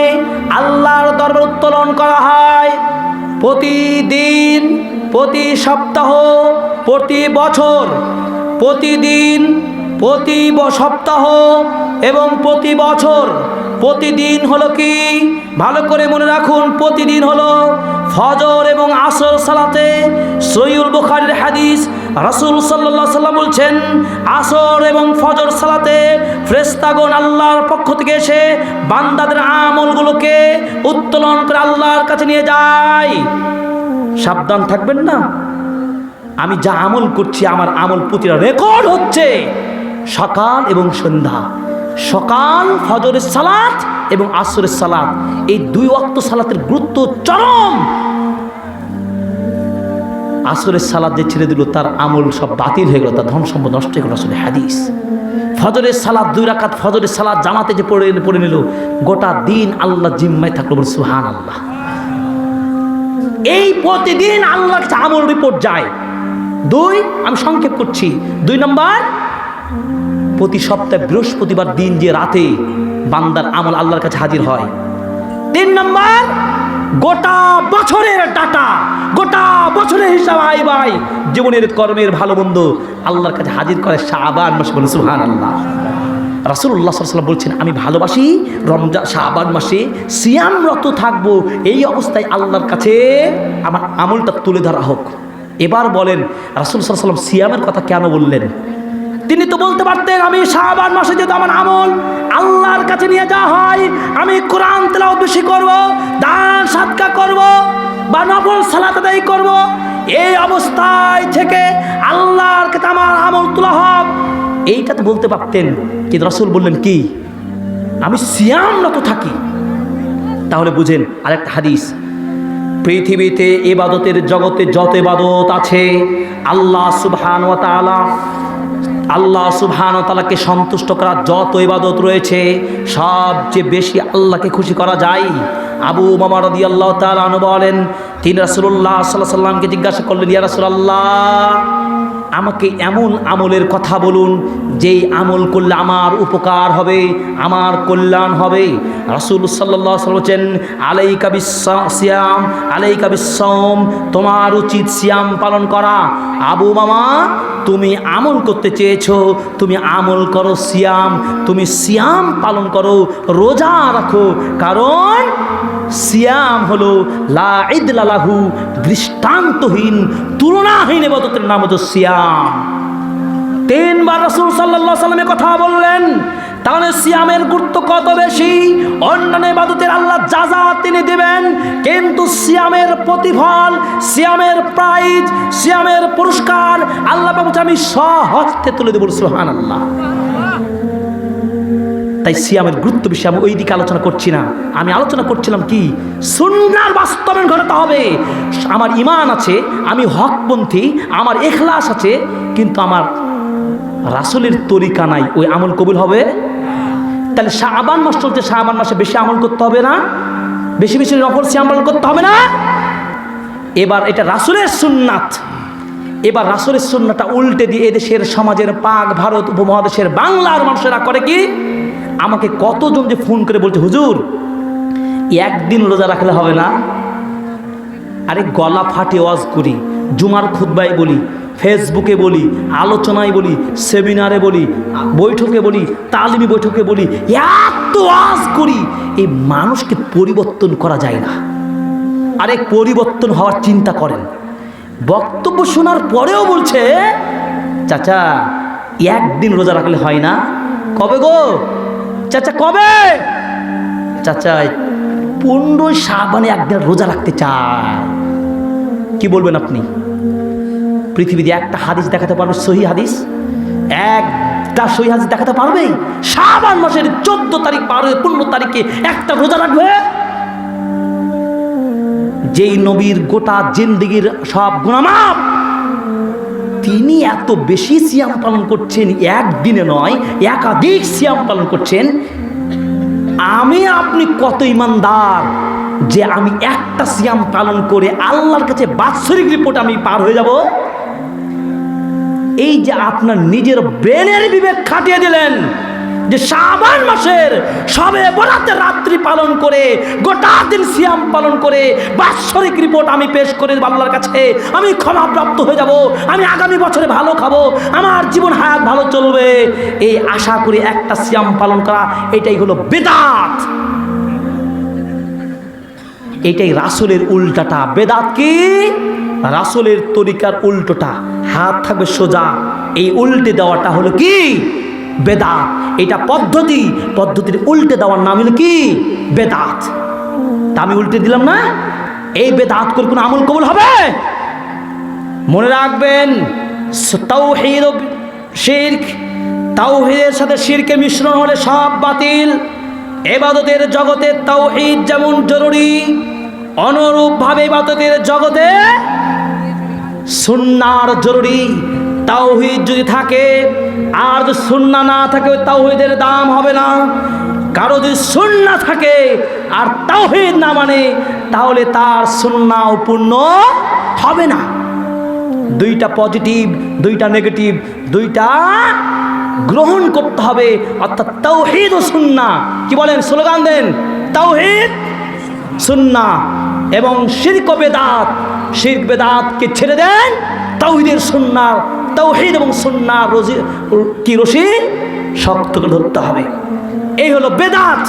আল্লাহর দরবারে উত্তোলন করা হয়। প্রতিদিন, প্রতি সপ্তাহ, প্রতি বছর, প্রতিদিন, প্রতি সপ্তাহ এবং প্রতি বছর। প্রতিদিন হলো কি? ভালো করে মনে রাখুন, প্রতিদিন হলো ফজর এবং আসর সালাতে। সহিহুল বুখারীর হাদিস, রাসূল সাল্লাল্লাহু আলাইহি ওয়াসাল্লাম বলছেন, আসর এবং ফজর সালাতে ফেরেশতাগণ আল্লাহর পক্ষ থেকে এসে বান্দাদের আমলগুলোকে উত্তোলন করে আল্লাহর কাছে নিয়ে যায়। সাবধান থাকবেন না, আমি যা আমল করছি আমার আমল প্রতিটা রেকর্ড হচ্ছে। সকাল এবং সন্ধ্যা, সকাল ফজরের সালাত এবং আসরের সালাত, এই 2 ওয়াক্ত সালাতের গুরুত্ব চরম। আসরের সালাত যে ছেড়ে দিল তার আমল সব বাতিল হয়ে গেল, তার ধন সম্পদ নষ্ট হয়ে গেল। আসলে হাদিস, ফজরের সালাত 2 রাকাত ফজরের সালাত জামাতে যে পড়ে নিল, গোটা দিন আল্লাহ জিম্মায় থাকলো। বল সুবহানাল্লাহ। এই প্রতিদিন আল্লাহর কাছে আমল রিপোর্ট যায়। 2, আমি সংক্ষেপ করছি। 2 নম্বর, প্রতি সপ্তাহে বৃহস্পতিবার দিন যে রাতে বান্দার আমল আল্লাহর কাছে হাজির হয়। 3 নম্বর, গোটা বছরের ডাটা, গোটা বছরের হিসাব আই ভাই জীবনের কর্মের ভালো মন্দ আল্লাহর কাছে হাজির করে শাবান মাসে। বলে সুবহানাল্লাহ। রাসূলুল্লাহ সাল্লাল্লাহু আলাইহি ওয়াসাল্লাম বলছেন, আমি ভালোবাসি রমজান শাবান মাসে সিয়ামরত থাকবো, এই অবস্থায় আল্লাহর কাছে আমার আমলটা তুলে ধরা হোক। এবার বলেন রাসূল সাল্লাল্লাহু আলাইহি ওয়াসাল্লাম সিয়ামের কথা কেন বললেন? তিনি তো বলতে পারতেন আমি শাবান মাসে যেহেতু আমার আমল আল্লাহর কাছে নিয়ে যাওয়া হয়, আমি কোরআন তেলাওয়াত বেশি করব, দান সাদকা করব, বা নফল সালাত আদায় করব, এই অবস্থায় থেকে আল্লাহর কাছে আমার আমল তোলা হোক, এইটা তো বলতে পারতেন। কিন্তু রাসূল বললেন কি, আমি সিয়ামরত থাকি। তাহলে বুঝেন আরেকটা হাদিস, পৃথিবীতে ইবাদতের জগতে যত ইবাদত আছে আল্লাহ সুবহানাহু ওয়া তাআলাকে সন্তুষ্ট করার যত ইবাদত রয়েছে সবচেয়ে বেশি আল্লাহকে খুশি করা যায়। আবু উমামা রাদিয়াল্লাহু তাআলা আনহু বলেন, তিনি রাসূলুল্লাহ সাল্লাল্লাহু আলাইহি ওয়াসাল্লামকে জিজ্ঞাসা করলেন, ইয়া রাসূলুল্লাহ, আমাকে এমন আমলের কথা বলুন যেই আমল করলে আমার উপকার হবে, আমার কল্যাণ হবে। রাসূল সাল্লাল্লাহু আলাইহি ওয়াসাল্লাম বলেন, আলাইকা বিস-সিয়াম, আলাইকা বিস-সাওম, তোমার উচিত সিয়াম পালন করা। আবু মামা, তুমি আমল করতে চেয়েছো, তুমি আমল করো সিয়াম, তুমি সিয়াম পালন করো, রোজা রাখো, কারণ সিয়াম হলো লা ইদলা লাহু, দৃষ্টান্তহীন তুলনাহীন ইবাদতের নাম হলো সিয়াম। তিনবার রাসূল সাল্লাল্লাহু আলাইহি ওয়াসাল্লাম কথা বললেন। তাহলে সিয়ামের গুরুত্ব কত বেশি। অন্যান্য ইবাদতের আল্লাহ যাজা তিনি দিবেন, কিন্তু সিয়ামের প্রতিফল, সিয়ামের প্রাইজ, সিয়ামের পুরস্কার আল্লাহ বলছে আমি স্বহস্তে তুলে দেব। সুবহানাল্লাহ। তাই সিয়ামের গুরুত্ব বেশি। আমি ওই দিকে আলোচনা করছি না, আমি আলোচনা করছিলাম কি সুন্নাহর বাস্তবায়ন ঘটাতে হবে। আমার ঈমান আছে, আমি হকপন্থী, আমার ইখলাস আছে, কিন্তু আমার রাসূলের তরিকা নাই, ওই আমল কবুল হবে? তাহলে শাবান মাস চলছে, শাবান মাসে বেশি আমল করতে হবে না? বেশি বেশি নফল সিয়াম পালন করতে হবে না? এবার এটা রাসূলের সুন্নাত। এবার রাসূলের সুন্নাহটা উল্টে দিয়ে এদেশের সমাজের পাক ভারত উপমহাদেশের বাংলার মানুষেরা করে কি, আমাকে কতজন যে ফোন করে বলছে, হুজুর একদিন রোজা রাখলে হবে না? আরে গলা ফাটে ওয়াজ করি, জুমার খুতবায় বলি, ফেসবুকে বলি, আলোচনায় বলি, সেমিনারে বলি, বৈঠকে বলি, তালিমি বৈঠকে বলি, এত ওয়াজ করি, এই মানুষকে পরিবর্তন করা যায় না। আরে পরিবর্তন হওয়ার চিন্তা করেন। বক্তব্য শোনার পরেও বলছে, চাচা একদিন রোজা রাখলে হয় না? কবে গো চাচা, কবে? চাচা 15 শাবানে একদিন রোজা রাখতে চায়। কি বলবেন আপনি? পৃথিবীতে একটা হাদিস দেখাতে পারবে সহিহ হাদিস? একটা সহিহ হাদিস দেখাতে পারবে? শাবান মাসের 14 তারিখ পার হয়ে 15 তারিখে একটা রোজা রাখবে? যেই নবীর গোটা জিন্দেগির সব গুনাহ মাফ, তিনি এত বেশি সিয়াম পালন করছেন, একদিনে নয় একাধিক সিয়াম পালন করছেন। আমি আপনি কত ইমানদার যে আমি একটা সিয়াম পালন করে আল্লাহর কাছে বাৎসরিক রিপোর্ট আমি পার হয়ে যাব? এই যে আপনার নিজের ব্রেনের বিবেক খাটিয়ে দিলেন যে শাবান মাসের সবে বরাতের রাত্রি পালন করে গোটা দিন সিয়াম পালন করে বাৎসরিক রিপোর্ট আমি পেশ করে আল্লাহর কাছে, আমি ক্ষমাপ্রাপ্ত হয়ে যাব, আমি আগামী বছরে ভালো খাবো, আমার জীবন হায়াত ভালো চলবে, এই আশা করে একটা সিয়াম পালন করা, এটাই হলো বেদাত। এটাই রাসূলের উল্টাটা। বেদাত কি? রাসূলের তরিকার উল্টোটা। হাত থাকবে সোজা, এই উল্টে দেওয়াটা হলো কি? বেদাত। এটা পদ্ধতি, পদ্ধতির উল্টে দেওয়ার নাম হলো কি? বেদাত। তা আমি উল্টে দিলাম না, এই বেদাত করে কোনো আমল কবুল হবে? মনে রাখবেন, তাওহীদ ও শিরক, তাওহীদের সাথে শিরকের মিশ্রণ হলে সব বাতিল। ইবাদতের জগতে তাওহীদ যেমন জরুরি, অনুরূপভাবে ইবাদতের জগতে সুন্নাহর জরুরি। তাওহীদ যদি থাকে আর যদি সুন্নাহ না থাকে, ওই তাওহীদের দাম হবে না। কারো যদি সুন্নাহ থাকে আর তাওহীদ না মানে, তাহলে তার সুন্নাহ পূর্ণ হবে না। দুইটা পজিটিভ, দুইটা নেগেটিভ, দুইটা গ্রহণ করতে হবে। অর্থাৎ তাওহীদ ও সুন্নাহ, কি বলেন, স্লোগান দেন, তাওহীদ সুন্নাহ এবং শিরক ও বেদাত। শিরক বেদাতকে ছেড়ে দেন, তাওহীদের সুন্নাহ, তাওহীদ এবং সুন্নাহ কি রশি শক্ত করে ধরতে হবে। এই হলো বেদাত।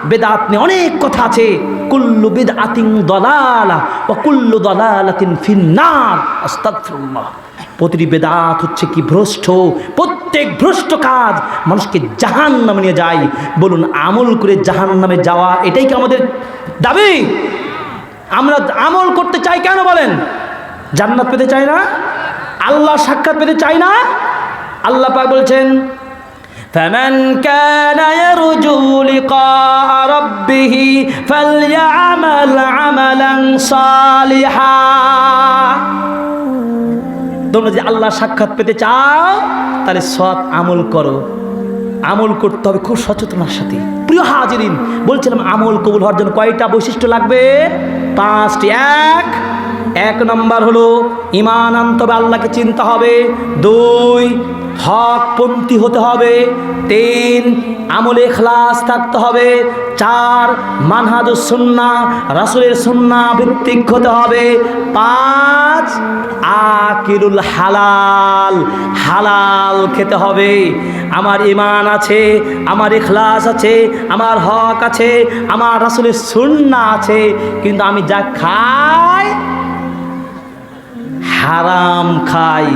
বেদাত নিয়ে অনেক কথা আছে। কুল্লু বিদআতিন দালালা ওয়া কুল্লু দালালাতিন ফিন্নার। আস্তাগফিরুল্লাহ। প্রতিটি বেদাত হচ্ছে কি ভ্রষ্ট, প্রত্যেক ভ্রষ্ট কাজ মানুষকে জাহান্নামে নিয়ে যায়। বলুন, আমল করে জাহান্নামে যাওয়া এটাই কি আমাদের দাবি? আমরা আমল করতে চাই কেন বলেন? জান্নাত পেতে চাই না? আল্লাহ সাক্ষাৎ পেতে চাই না? আল্লাহ পাক বলছেন, فمن كان يرجو لقاء ربه فليعمل عملا صالحا। তোমরা যে আল্লাহ সাক্ষাৎ পেতে চাও তাহলে সৎ আমল করো। আমল করতে হবে খুব সচেতনার সাথে। প্রিয় হাজিরিন, বলছিলাম আমল কবুল হওয়ার জন্য কয়টা বৈশিষ্ট্য লাগবে? 5টি। এক নম্বর হলো ঈমান আনতে হবে, আল্লাহকে চিনতে হবে। 2, হকপন্থী হতে হবে। 3, আমলে ইখলাস থাকতে হবে। 4, মানহাজুস সুন্নাহ, রাসূলের সুন্নাহ ভিত্তিক হতে হবে। 5, আকিলুল হালাল, হালাল খেতে হবে। আমার ঈমান আছে, আমার ইখলাস আছে, আমার হক আছে, আমার রাসূলের সুন্নাহ আছে, কিন্তু আমি যা খাই হারাম খাই।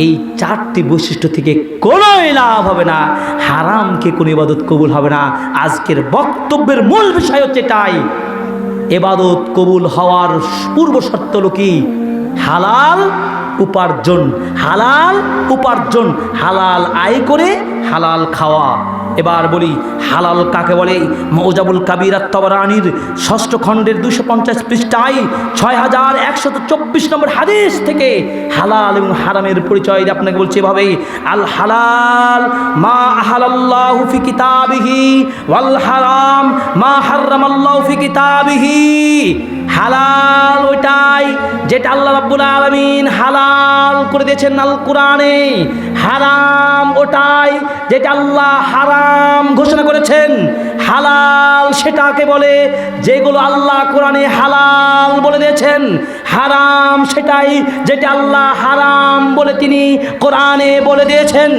এই 4টি বৈশিষ্ট্য থেকে কোনো লাভ হবে না, হারামকে কোনো ইবাদত কবুল হবে না। আজকের বক্তব্যের মূল বিষয় হচ্ছে এটাই। ইবাদত কবুল হওয়ার পূর্ব শর্ত হলো কি? হালাল উপার্জন, হালাল উপার্জন, হালাল আয় করে হালাল খাওয়া। এবার বলি হালাল কাকে বলে? মুজাবুল কাবির আত-তাবরানির 6ষ্ঠ খণ্ডের 250 পৃষ্ঠায় 6124 নম্বর হাদিস থেকে হালাল এবং হারামের পরিচয় আপনাকে বলছে এভাবে, আল হালাল মা আহালাল্লাহু ফি কিতাবিহি ওয়াল হারাম মা হারামাল্লাহু ফি কিতাবিহি। হালাল ওইটাই যেটা আল্লাহ রাব্বুল আলামিন হালাল করে দিয়েছেন আল কোরআনে। হারাম ওটাই যেটা আল্লাহ হারাম ঘোষণা করেছেন। হালাল সেটাকে বলে যেগুলো আল্লাহ কোরআনে হালাল বলে দিয়েছেন। হারাম সেটাই যেটা আল্লাহ হারাম বলে তিনি কোরআনে বলে দিয়েছেন।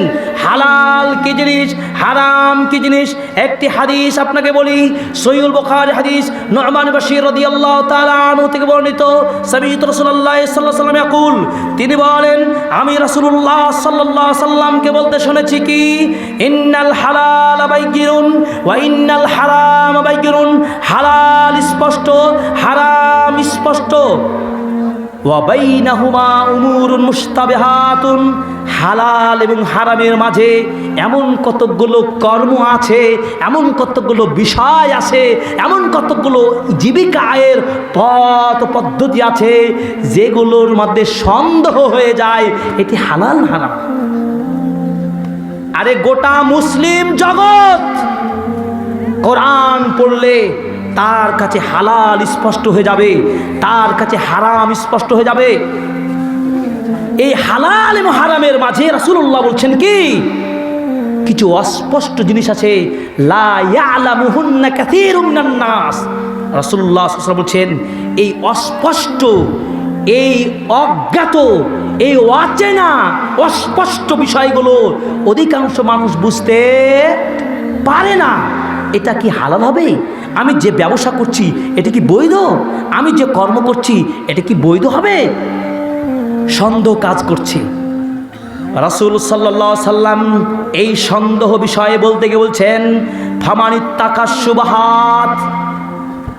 হালাল কি জিনিস, হারাম কি জিনিস? একটি হাদিস আপনাকে বলি, সহিহুল বুখারী হাদিস, নু'মান বাশীর রাদিয়াল্লাহু তাআলা আনহু থেকে বর্ণিত, সামি'তু রাসূলুল্লাহ সাল্লাল্লাহু আলাইহি ওয়াসাল্লাম ইয়াকুল, তিনি বলেন আমি রাসূলুল্লাহ সাল্লাল্লাহু আলাইহি ওয়াসাল্লামকে বলতে শুনেছি কি, ইন্নাল হালাল বাইয়িনুন ওয়া ইন্নাল হারাম বাইয়িনুন। হালাল স্পষ্ট, হারাম স্পষ্ট। ওয়া বাইনাহুমা উমুরুন মুশতাবিহাতুন। হালাল এবং হারামের মাঝে এমন কতগুলো কর্ম আছে, এমন কতগুলো বিষয় আছে, এমন কতগুলো জীবিকা আয়ের পথ পদ্ধতি আছে যেগুলোর মধ্যে সন্দেহ হয়ে যায় এটি হালাল হারাম। আরে গোটা মুসলিম জগৎ কোরআন পড়লে তার কাছে হালাল স্পষ্ট হয়ে যাবে, তার কাছে হারাম স্পষ্ট হয়ে যাবে। এই হালাল এবং হারামের মাঝে রাসূলুল্লাহ বলছেন কি, কিছু অস্পষ্ট জিনিস আছে, লা ইয়ালামুহুন্না কাসীরুম মিনান নাস। রাসূলুল্লাহ সাল্লাল্লাহু আলাইহি ওয়াসাল্লাম বলছেন এই অস্পষ্ট, এই অজ্ঞাত, এই অচেনা অস্পষ্ট বিষয়গুলো অধিকাংশ মানুষ বুঝতে পারে না। এটা কি হালাল হবে? আমি যে ব্যবসা করছি এটা কি বৈধ? আমি যে কর্ম করছি এটা কি বৈধ হবে? সন্দেহ কাজ করছে। রাসূল সাল্লাল্লাহু আলাইহি সাল্লাম এই সন্দেহ বিষয়ে বলতে গিয়ে বলছেন, ফামানিত্তাকাশ শুবহাত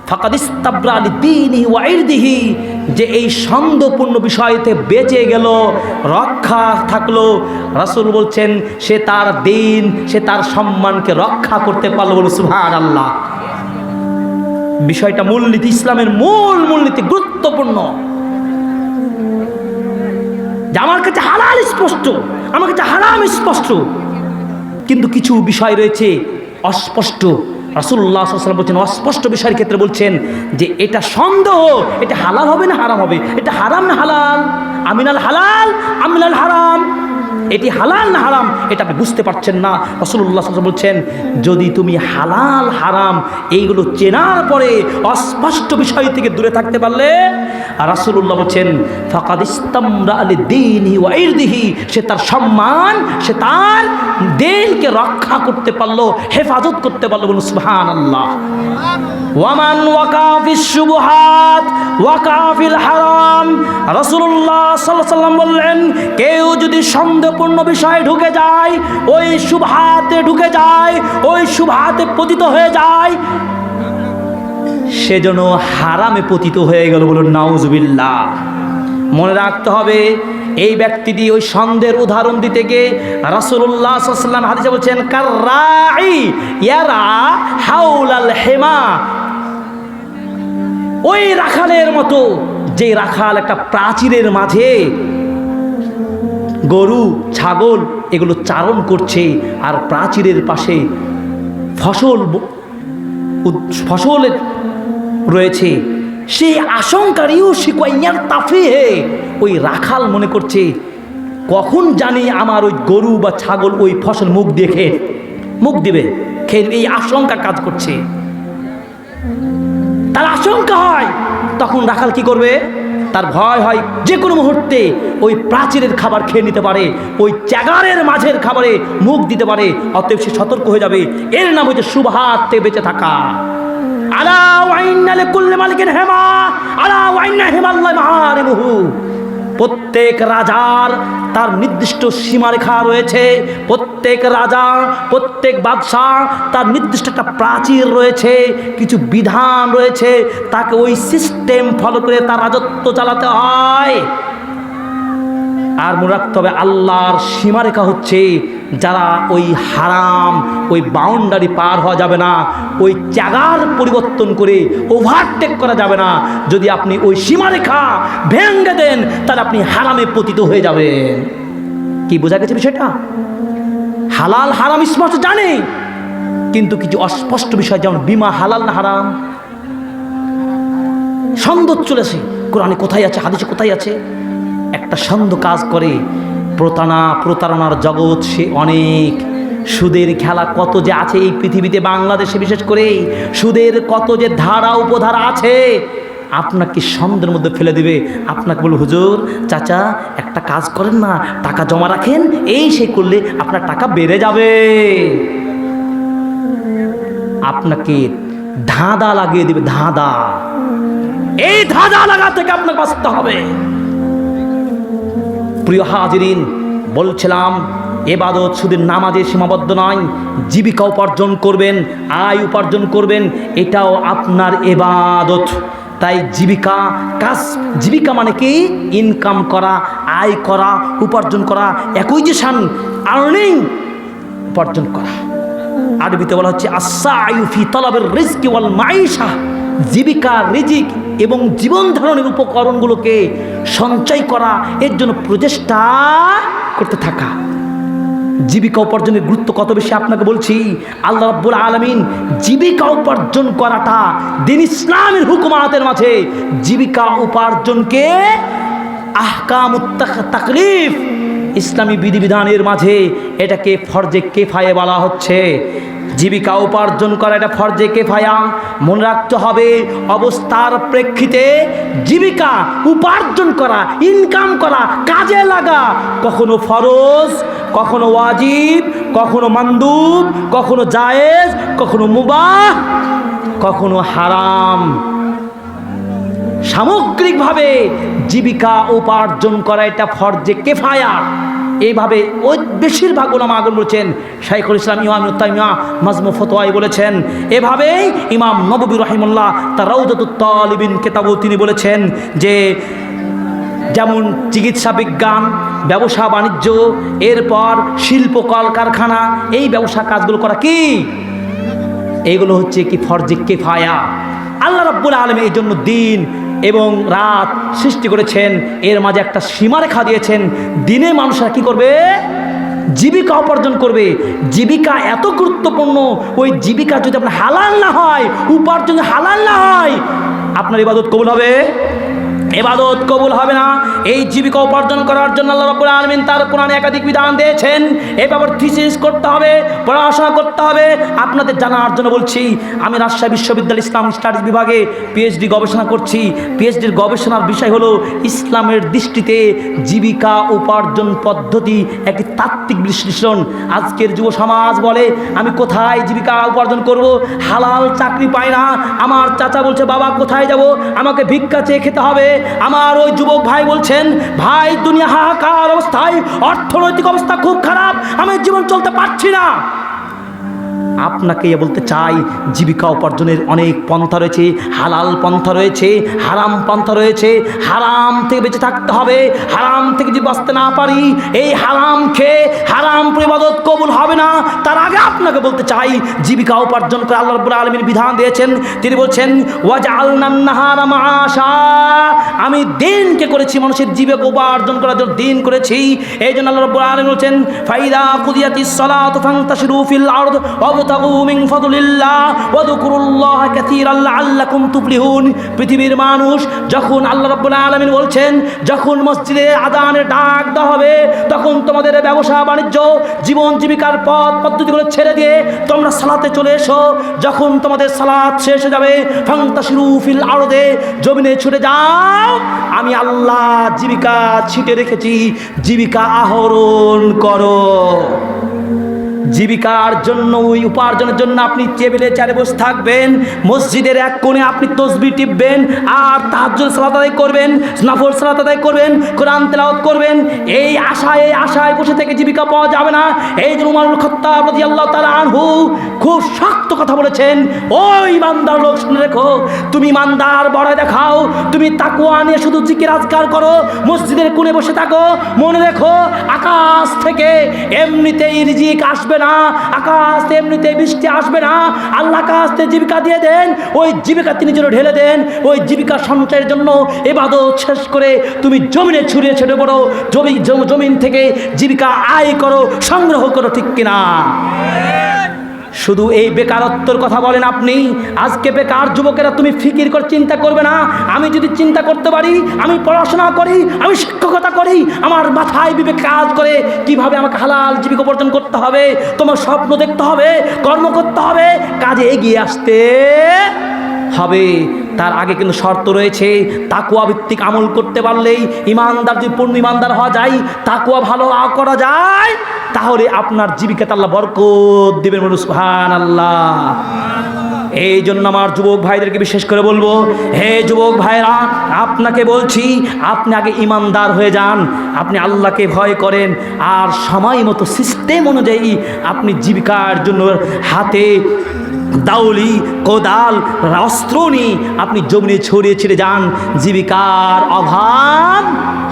ফাকাদ ইস্তাবরা লিদীনিহি ওয়া ইরদিহি। যে এই সন্দেহপূর্ণ বিষয়তে বেঁচে গেল, রক্ষা থাকলো, রাসূল বলছেন সে তার দিন, সে তার সম্মানকে রক্ষা করতে পারলো। বলে সুবহানাল্লাহ। বিষয়টা মূলনীতি, ইসলামের মূল মূলনীতি, গুরুত্বপূর্ণ। যে আমার কাছে হালাল স্পষ্ট, আমার কাছে হারাম স্পষ্ট, কিন্তু কিছু বিষয় রয়েছে অস্পষ্ট। রাসূলুল্লাহ সাল্লাল্লাহু আলাইহি ওয়াসাল্লাম বলছেন অস্পষ্ট বিষয়ের ক্ষেত্রে বলছেন যে এটা সন্দেহ, এটা হালাল হবে না হারাম হবে, এটা হারাম না হালাল, আমিনাল হালাল আমিনাল হারাম, এটি হালাল না হারাম এটা আপনি বুঝতে পারছেন না। রাসূলুল্লাহ সাল্লাল্লাহু আলাইহি ওয়াসাল্লাম বলছেন যদি তুমি হালাল হারাম এইগুলো চেনার পরে অস্পষ্ট বিষয় থেকে দূরে থাকতে পারলে, রাসূলুল্লাহ বলছেন ফাকাদ ইস্তামরা লিদীনিহি ওয়া ইরদিহি, সে তার সম্মান, সে তার দিনকে রক্ষা করতে পারলো, হেফাজত করতে পারলো। বলুন সুবহানাল্লাহ। ওয়ামান ওয়াকা ফিশ শুবহাত ওয়াকা ফিল হারাম। রাসূলুল্লাহ সাল্লাল্লাহু আলাইহি ওয়াসাল্লাম বললেন কেউ যদি সন্দেহ গুরুত্বপূর্ণ বিষয়ে ঢুকে যায়, ওই শুবহাতে ঢুকে যায়, ওই শুবহাতে পতিত হয়ে যায়, সেজন্য হারামে পতিত হয়ে গেল। বলুন নাউজুবিল্লাহ। মনে রাখতে হবে, এই ব্যক্তিটি ওই সন্দেহের উদাহরণ দিতে গিয়ে রাসূলুল্লাহ সাল্লাল্লাহু আলাইহি ওয়াসাল্লাম হাদিসে বলছেন, কাররাই ইয়ারা হাউলাল হেমা, ওই রাখালের মতো, যে রাখাল একটা প্রাচীরের মাঝে গরু ছাগল এগুলো চারণ করছে, আর প্রাচীরের পাশে ফসল রয়েছে, সেই আশঙ্কারিও শিকাইয়ার তাফিহে, ওই রাখাল মনে করছে কখন জানি আমার ওই গরু বা ছাগল ওই ফসল মুখ দিবে, এই আশঙ্কা কাজ করছে, তার আশঙ্কা হয়। তখন রাখাল কি করবে? তার ভয় হয় যে কোনো মুহূর্তে ওই প্রাচীরের খাবার খেয়ে নিতে পারে, ওই চ্যাগারের মাঝের খাবারে মুখ দিতে পারে, অতএব সে সতর্ক হয়ে যাবে। এর নাম হচ্ছে শুবহাতে বেঁচে থাকা। আলা ওয়াইন্না লিকুল্লি মালিকিন হেমা, আলা ওয়াইন্না হিমাল্লাহি মাহারিমুহু। প্রত্যেক রাজার তার নির্দিষ্ট সীমারেখা রয়েছে, প্রত্যেক রাজা, প্রত্যেক বাদশাহ তার নির্দিষ্ট একটা প্রাচীর রয়েছে, কিছু বিধান রয়েছে, তাকে ওই সিস্টেম ফলো করে তার রাজত্ব চালাতে হয়। আর মনে রাখতে হবে, আল্লাহর সীমারেখা হচ্ছে যারা ওই হারাম, ওই বাউন্ডারি পার হওয়া যাবে না, ওই জায়গার পরিবর্তন করে ওভারটেক করা যাবে না। যদি আপনি ওই সীমারেখা ভেঙে দেন, তাহলে আপনি হারামে পতিত হয়ে যাবেন। কি বোঝা গেছে বিষয়টা? হালাল হারাম স্পষ্ট জানে, কিন্তু কিছু অস্পষ্ট বিষয়, যেমন বিমা হালাল না হারাম, সন্দেহ চলেছে, কোরআনে কোথায় আছে, হাদিসে কোথায় আছে। একটা সন্দেহ কাজ করে, প্রতারণার জগৎ সে অনেক, সুদের খেলা কত যে আছে এই পৃথিবীতে, বাংলাদেশে বিশেষ করে সুদের কত যে ধারা উপধারা আছে, আপনাকে সন্দেহের মধ্যে ফেলে দিবে। আপনাকে বলবে, হুজুর চাচা একটা কাজ করেন না, টাকা জমা রাখেন, এই সেই করলে আপনার টাকা বেড়ে যাবে। আপনাকে ধাঁধা লাগিয়ে দিবে, ধাঁধা। এই ধাঁধা লাগা থেকে আপনাকে বাঁচতে হবে। প্রিয় হাজিরিন, বলছিলাম এবাদত শুধু নামাজে সীমাবদ্ধ নয়, জীবিকা উপার্জন করবেন, আয় উপার্জন করবেন, এটাও আপনার এবাদত। তাই জীবিকা মানে কি? ইনকাম করা, আয় করা, উপার্জন করা, অ্যাকুইজিশন, আর্নিং, উপার্জন করা। আরবিতে বলা হচ্ছে আস-সা'য়ু ফি তালাবির রিজকি ওয়াল মাইশা, জীবিকা, রিজিক এবং জীবন ধারণের উপকরণগুলোকে সঞ্চয় করা, এর জন্য প্রচেষ্টা করতে থাকা। জীবিকা উপার্জনের গুরুত্ব কত বেশি আপনাকে বলছি। আল্লাহ রাব্বুল আলামিন জীবিকা উপার্জন করাটা দ্বীন ইসলামের হুকুমাতের মাঝে জীবিকা উপার্জনকে আহকামুত তাকলিফ, ইসলামী বিধিবিধানের মাঝে এটাকে ফরজে কেফায়ে বলা হচ্ছে। জীবিকা উপার্জন করা এটা ফরজে কেফায়া। মনে রাখতে হবে, অবস্থার প্রেক্ষিতে জীবিকা উপার্জন করা, ইনকাম করা, কাজে লাগা, কখনো ফরজ, কখনো ওয়াজিব, কখনো মানদুব, কখনো জায়েজ, কখনো মুবাহ, কখনো হারাম। সামগ্রিকভাবে জীবিকা উপার্জন করা এটা ফরজে কেফায়া। এইভাবে ওই বেশিরভাগ উলামা আগে বলেছেন, শাইখুল ইসলাম ইমাম ইবনে তাইমিয়া মাজমু ফতোয়ায় বলেছেন। এভাবেই ইমাম নববী রাহিমাহুল্লাহ তার রাউদাতুত তালিবিন কিতাবও তিনি বলেছেন যে যেমন চিকিৎসা বিজ্ঞান, ব্যবসা বাণিজ্য, এরপর শিল্প কলকারখানা, এই ব্যবসা কাজগুলো করা কি, এইগুলো হচ্ছে কি ফরজে কিফায়া। আল্লাহ রাব্বুল আলামিন এই জন্য দিন এবং রাত সৃষ্টি করেছেন, এর মাঝে একটা সীমারেখা দিয়েছেন। দিনে মানুষরা কি করবে? জীবিকা উপার্জন করবে। জীবিকা এত গুরুত্বপূর্ণ, ওই জীবিকা যদি আপনার হালাল না হয়, উপার্জন হালাল না হয়, আপনার ইবাদত কবুল হবে? ইবাদত কবুল হবে না। এই জীবিকা উপার্জন করার জন্য আল্লাহ রাব্বুল আলামিন তার কোরআনে একাধিক বিধান দিয়েছেন। এই ব্যাপারে থিসিস করতে হবে, পড়াশোনা করতে হবে। আপনাদের জানার জন্য বলছি, আমি রাজশাহী বিশ্ববিদ্যালয় ইসলাম স্টাডিজ বিভাগে পিএইচডি গবেষণা করছি। পিএইচডির গবেষণার বিষয় হলো ইসলামের দৃষ্টিতে জীবিকা উপার্জন পদ্ধতি একটি তাত্ত্বিক বিশ্লেষণ। আজকের যুব সমাজ বলে, আমি কোথায় জীবিকা উপার্জন করব, হালাল চাকরি পাই না। আমার চাচা বলছে, বাবা কোথায় যাব, আমাকে ভিক্ষা চেয়ে খেতে হবে, আমার ওই যুবক ভাই বলছেন, ভাই দুনিয়া হাহাকার অবস্থায়, অর্থনৈতিক অবস্থা খুব খারাপ, আমি জীবন চলতে পারছি না। আপনাকে বলতে চাই, জীবিকা উপার্জনের অনেক পন্থা রয়েছে, হালাল পন্থা রয়েছে, হারাম পন্থা রয়েছে। হারাম থেকে বেঁচে থাকতে হবে। হারাম থেকে যদি বাঁচতে না পারি, এই হারাম খেয়ে হারাম ইবাদত কবুল হবে না। তার আগে আপনাকে বলতে চাই, জীবিকা উপার্জন করে আল্লাহ রাব্বুল আলামিন বিধান দিয়েছেন। তিনি বলছেন, ওয়াজআলনান নাহারা মাআশা, আমি দিনকে করেছি মানুষের জীবিকা উপার্জন করার জন্য দিন করেছি। এই জন্য আল্লাহ রাব্বুল আলামিন বলছেন, ফাইদা কুদিয়াতিস সালাতু ফান্তাশিরু ফিল আরদ ওয়াবতাগু মিন ফাদলিল্লাহ ওয়াযকুরুল্লাহ কাসীরান লাআল্লাকুম তুফলিহুন। পৃথিবীর মানুষ যখন আল্লাহ রাব্বুল আলামিন বলছেন, যখন মসজিদে আযানের ডাক দেওয়া হবে, তখন তোমাদের ব্যবসা বাণিজ্য জীবন জীবিকার পথ পদ্ধতিগুলো ছেড়ে দিয়ে তোমরা সালাতে চলে এসো। যখন তোমাদের সালাত শেষ হয়ে যাবে, ফান্তাশিরু ফিল আরদে, জমিনে ছুটে যাও। আমি আল্লাহ জীবিকা ছিটে রেখেছি, জীবিকা আহরণ করো। জীবিকার জন্য, ওই উপার্জনের জন্য আপনি টেবিলে চেয়ারে বসে থাকবেন, মসজিদের এক কোণে আপনি তসবিহ টিপবেন, আর তাহাজ্জুদ সালাত আদায় করবেন, নফল সালাত আদায় করবেন, কোরআন তেলাওয়াত করবেন। এই আশায় বসে থেকে জীবিকা পাওয়া যাবে না। এই যে উমর ইবনে খাত্তাব রাদিয়াল্লাহু তাআলা আনহু খুব শক্ত কথা বলেছেন, ও ইমানদার লোক শুনে রেখো, তুমি ইমানদার বড় দেখাও, তুমি তাকওয়া নিয়ে শুধু জিকির আজকার করো, মসজিদের কোণে বসে থাকো। মনে রেখো, আকাশ থেকে এমনিতেই রিজিক আসবে না, আকাশ এমনিতে বৃষ্টি আসবে না। আল্লাহ আকাশ থেকে জীবিকা দিয়ে দেন, ওই জীবিকা তিনি যেন ঢেলে দেন। ওই জীবিকা সঞ্চয়ের জন্য ইবাদত শেষ করে তুমি জমিনে ছড়িয়ে ছেড়ে পড়ো, জমিন থেকে জীবিকা আয় করো, সংগ্রহ করো, ঠিক কিনা? শুধু এই বেকারত্বের কথা বলেন আপনি। আজকে বেকার যুবকেরা, তুমি ফিকির করে চিন্তা করবে না, আমি যদি চিন্তা করতে পারি, আমি পড়াশোনা করি, আমি শিক্ষকতা করি, আমার মাথায় বিবেক কাজ করে কিভাবে আমাকে হালাল জীবিকা উপার্জন করতে হবে। তোমার স্বপ্ন দেখতে হবে, কর্ম করতে হবে, কাজে এগিয়ে আসতে হবে। তার আগে কিন্তু শর্ত রয়েছে, তাকওয়া ভিত্তিক আমল করতে পারলেই ইমানদার, যদি পূর্ণ ইমানদার হওয়া যায়, তাকওয়া ভালো করা যায়, তাহলে আপনার জীবিকাতে আল্লাহ বরকত দিবেন। বলুন সুবহানাল্লাহ। এই জন্য আমার যুবক ভাইদেরকে বিশেষ করে বলবো, হে যুবক ভাইরা, আপনাকে বলছি, আপনি আগে ইমানদার হয়ে যান, আপনি আল্লাহকে ভয় করেন, আর সময় মতো সিস্টেম অনুযায়ী আপনি জীবিকার জন্য হাতে দাউলি, কোদাল, অস্ত্র নিয়ে আপনি জমিনে ছড়িয়ে ছিড়ে যান, জীবিকার অভাব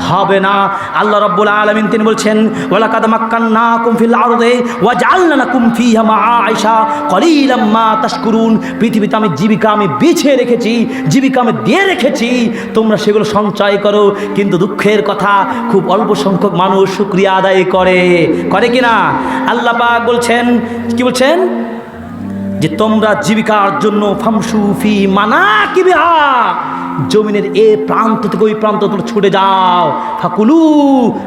হবে না। আল্লাহ রাব্বুল আলামিন তিনি বলছেন, ওয়ালাকাদ মাক্কান্নাকুম ফিল আরদি ওয়াজআলনা লাকুম ফিহা মাআইশা কলিলাম মা তাশকুরুন। পৃথিবীতে আমি জীবিকা আমি বিছিয়ে রেখেছি, জীবিকা আমি দিয়ে রেখেছি, তোমরা সেগুলো সঞ্চয় করো। কিন্তু দুঃখের কথা, খুব অল্প সংখ্যক মানুষ শুকরিয়া আদায় করে কিনা? আল্লাহ পাক বলছেন, কি বলছেন? যে তোমরা জীবিকার জন্য ফামশু ফি মানাকিবিহা, জমিনের এ প্রান্ত থেকে ওই প্রান্ত তোমরা ছুটে যাও, ফাকুলু,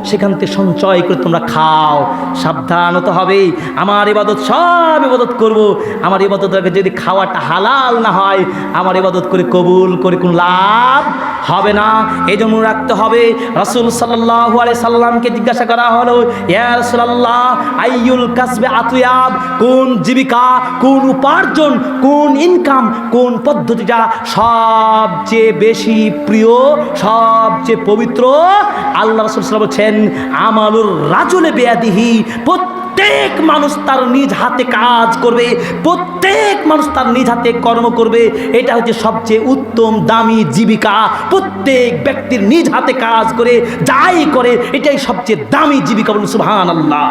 সেখান থেকে সঞ্চয় করে তোমরা খাও। সাবধান হতে হবে, আমার ইবাদত সব ইবাদত করব, আমার ইবাদত যদি খাওয়াটা হালাল না হয়, আমার ইবাদত করে কবুল করে কোনো লাভ হবে না। এই জন্য রাখতে হবে। রাসূল সাল্লাল্লাহু আলাইহি সাল্লামকে জিজ্ঞাসা করা হলো, ইয়া রাসূলুল্লাহ, আইয়ুল কাসবে আতুয়াব, কোন জীবিকা, কোন উপার্জন, কোন ইনকাম, কোন পদ্ধতিটা সবচেয়ে বেশি প্রিয়, সবচেয়ে পবিত্র? আল্লাহ রাসূল সাল্লাল্লাহু আলাইহি ওয়াসাল্লাম বলেছেন, আমালুর রাজুলে বিয়াদিহি, প্রত্যেক মানুষ তার নিজ হাতে কাজ করবে, প্রত্যেক মানুষ তার নিজ হাতে কর্ম করবে, এটা হচ্ছে সবচেয়ে উত্তম দামি জীবিকা। প্রত্যেক ব্যক্তির নিজ হাতে কাজ করে যাই করে, এটাই সবচেয়ে দামি জীবিকা। বলুন সুবহানাল্লাহ।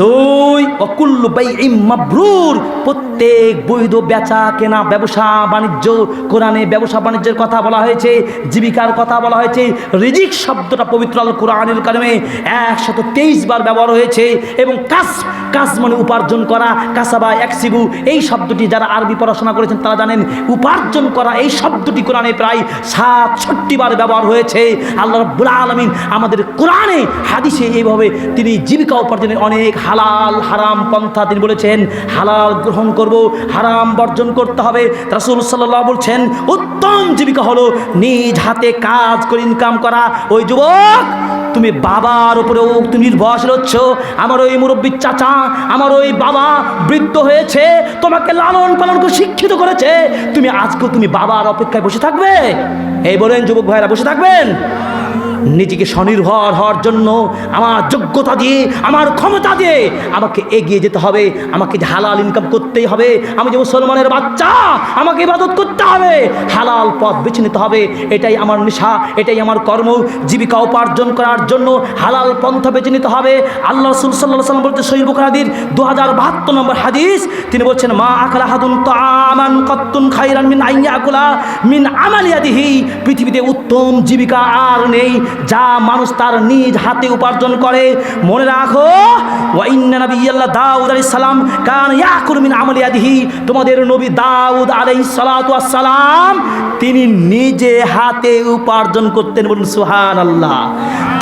দুই, অকুল্লু বাইইম মাবরুর, প্রত্যেক বৈধ বেচা কেনা, ব্যবসা বাণিজ্য, কোরআনে ব্যবসা বাণিজ্যের কথা বলা হয়েছে, জীবিকার কথা বলা হয়েছে। রিজিক শব্দটা পবিত্র আল কোরআনুল কারিমে 123 বার ব্যবহার হয়েছে। এবং কাজ মানে উপার্জন করা, কাসাবা ইয়াকসিবু, এই শব্দটি যারা আরবি পড়াশোনা করেছেন তারা জানেন, উপার্জন করা এই শব্দটি কোরআনে প্রায় 67 বার ব্যবহার হয়েছে। আল্লাহ রাব্বুল আলামিন আমাদের কোরআনে হাদিসে এইভাবে তিনি জীবিকা উপার্জনের অনেক হালাল হারাম পন্থা তিনি বলেছেন। হালাল গ্রহণ করব, হারাম বর্জন করতে হবে। রাসূল সাল্লাল্লাহু বলছেন, উত্তম জীবিকা হলো নিজ হাতে কাজ করে ইনকাম করা। ওই যুবক, তুমি বাবার উপরেও তুমি নির্ভরশীল হচ্ছ। আমার ওই মুরব্বীর চাচা, আমার ওই বাবা বৃদ্ধ হয়েছে, তোমাকে লালন পালন করে শিক্ষিত করেছে, তুমি আজকেও তুমি বাবার অপেক্ষায় বসে থাকবে? এই বলেন যুবক ভাইরা, বসে থাকবেন? নিজেকে স্বনির্ভর হওয়ার জন্য আমার যোগ্যতা দিয়ে, আমার ক্ষমতা দিয়ে আমাকে এগিয়ে যেতে হবে। আমাকে যে হালাল ইনকাম করতেই হবে। আমি যে মুসলমানের বাচ্চা, আমাকে ইবাদত করতে হবে, হালাল পথ বেছে নিতে হবে। এটাই আমার নেশা, এটাই আমার কর্ম। জীবিকা উপার্জন করার জন্য হালাল পন্থা বেছে নিতে হবে। আল্লাহ রাসূল সাল্লাল্লাহু আলাইহি ওয়াসাল্লাম বলতে সহিহ বুখারীর 2072 নম্বর হাদিস, তিনি বলছেন মা আকালা হাদুন তাআমান কাত্তুন খায়রান মিন আন ইয়াকুলা মিন আমালি ইয়াদিহি। পৃথিবীতে উত্তম জীবিকা আর নেই যা মানুষ তার নিজ হাতে উপার্জন করে। মনে রাখো, ওয়া ইন্না নাবিয়াল্লাহ দাউদ আলাইহিস সালাম কান ইয়াকুলু মিন আমালি ইয়াদিহি। তোমাদের নবী দাউদ আলাইহিস সালাতু ওয়াস সালাম তিনি নিজে হাতে উপার্জন করতেন। বলুন সুবহানাল্লাহ।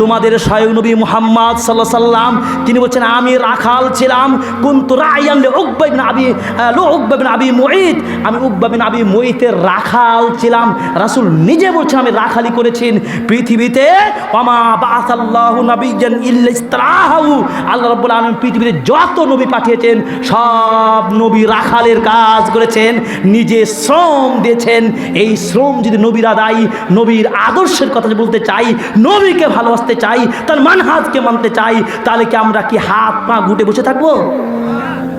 তোমাদের স্বয়ং নবী মুহাম্মদ সাল্লাল্লাহু আলাইহি সাল্লাম তিনি বলছেন আমি রাখাল ছিলাম। কুনতু রাইয়ান লিউকবা ইবনে আবি মুঈত। আমি উকবা বিন আবি মুঈতের রাখাল ছিলাম। রাসূল নিজে বলছেন আমি রাখালি করেছেন। পৃথিবীতে ওয়ামা বাআসাল্লাহু নাবিয়্যান ইল্লা ইসতারাহু। আল্লাহ রাব্বুল আলামিন পৃথিবীতে যত নবী পাঠিয়েছেন সব নবী রাখালের কাজ করেছেন, নিজে শ্রম দিয়েছেন। এই শ্রম যদি নবীরা দেয়, নবীর আদর্শের কথা বলতে চাই, নবীকে ভালোবাসতে চাই, তার মানহাজকে মানতে চাই, তাহলে কি আমরা কি হাত পা গুটে বসে থাকবো?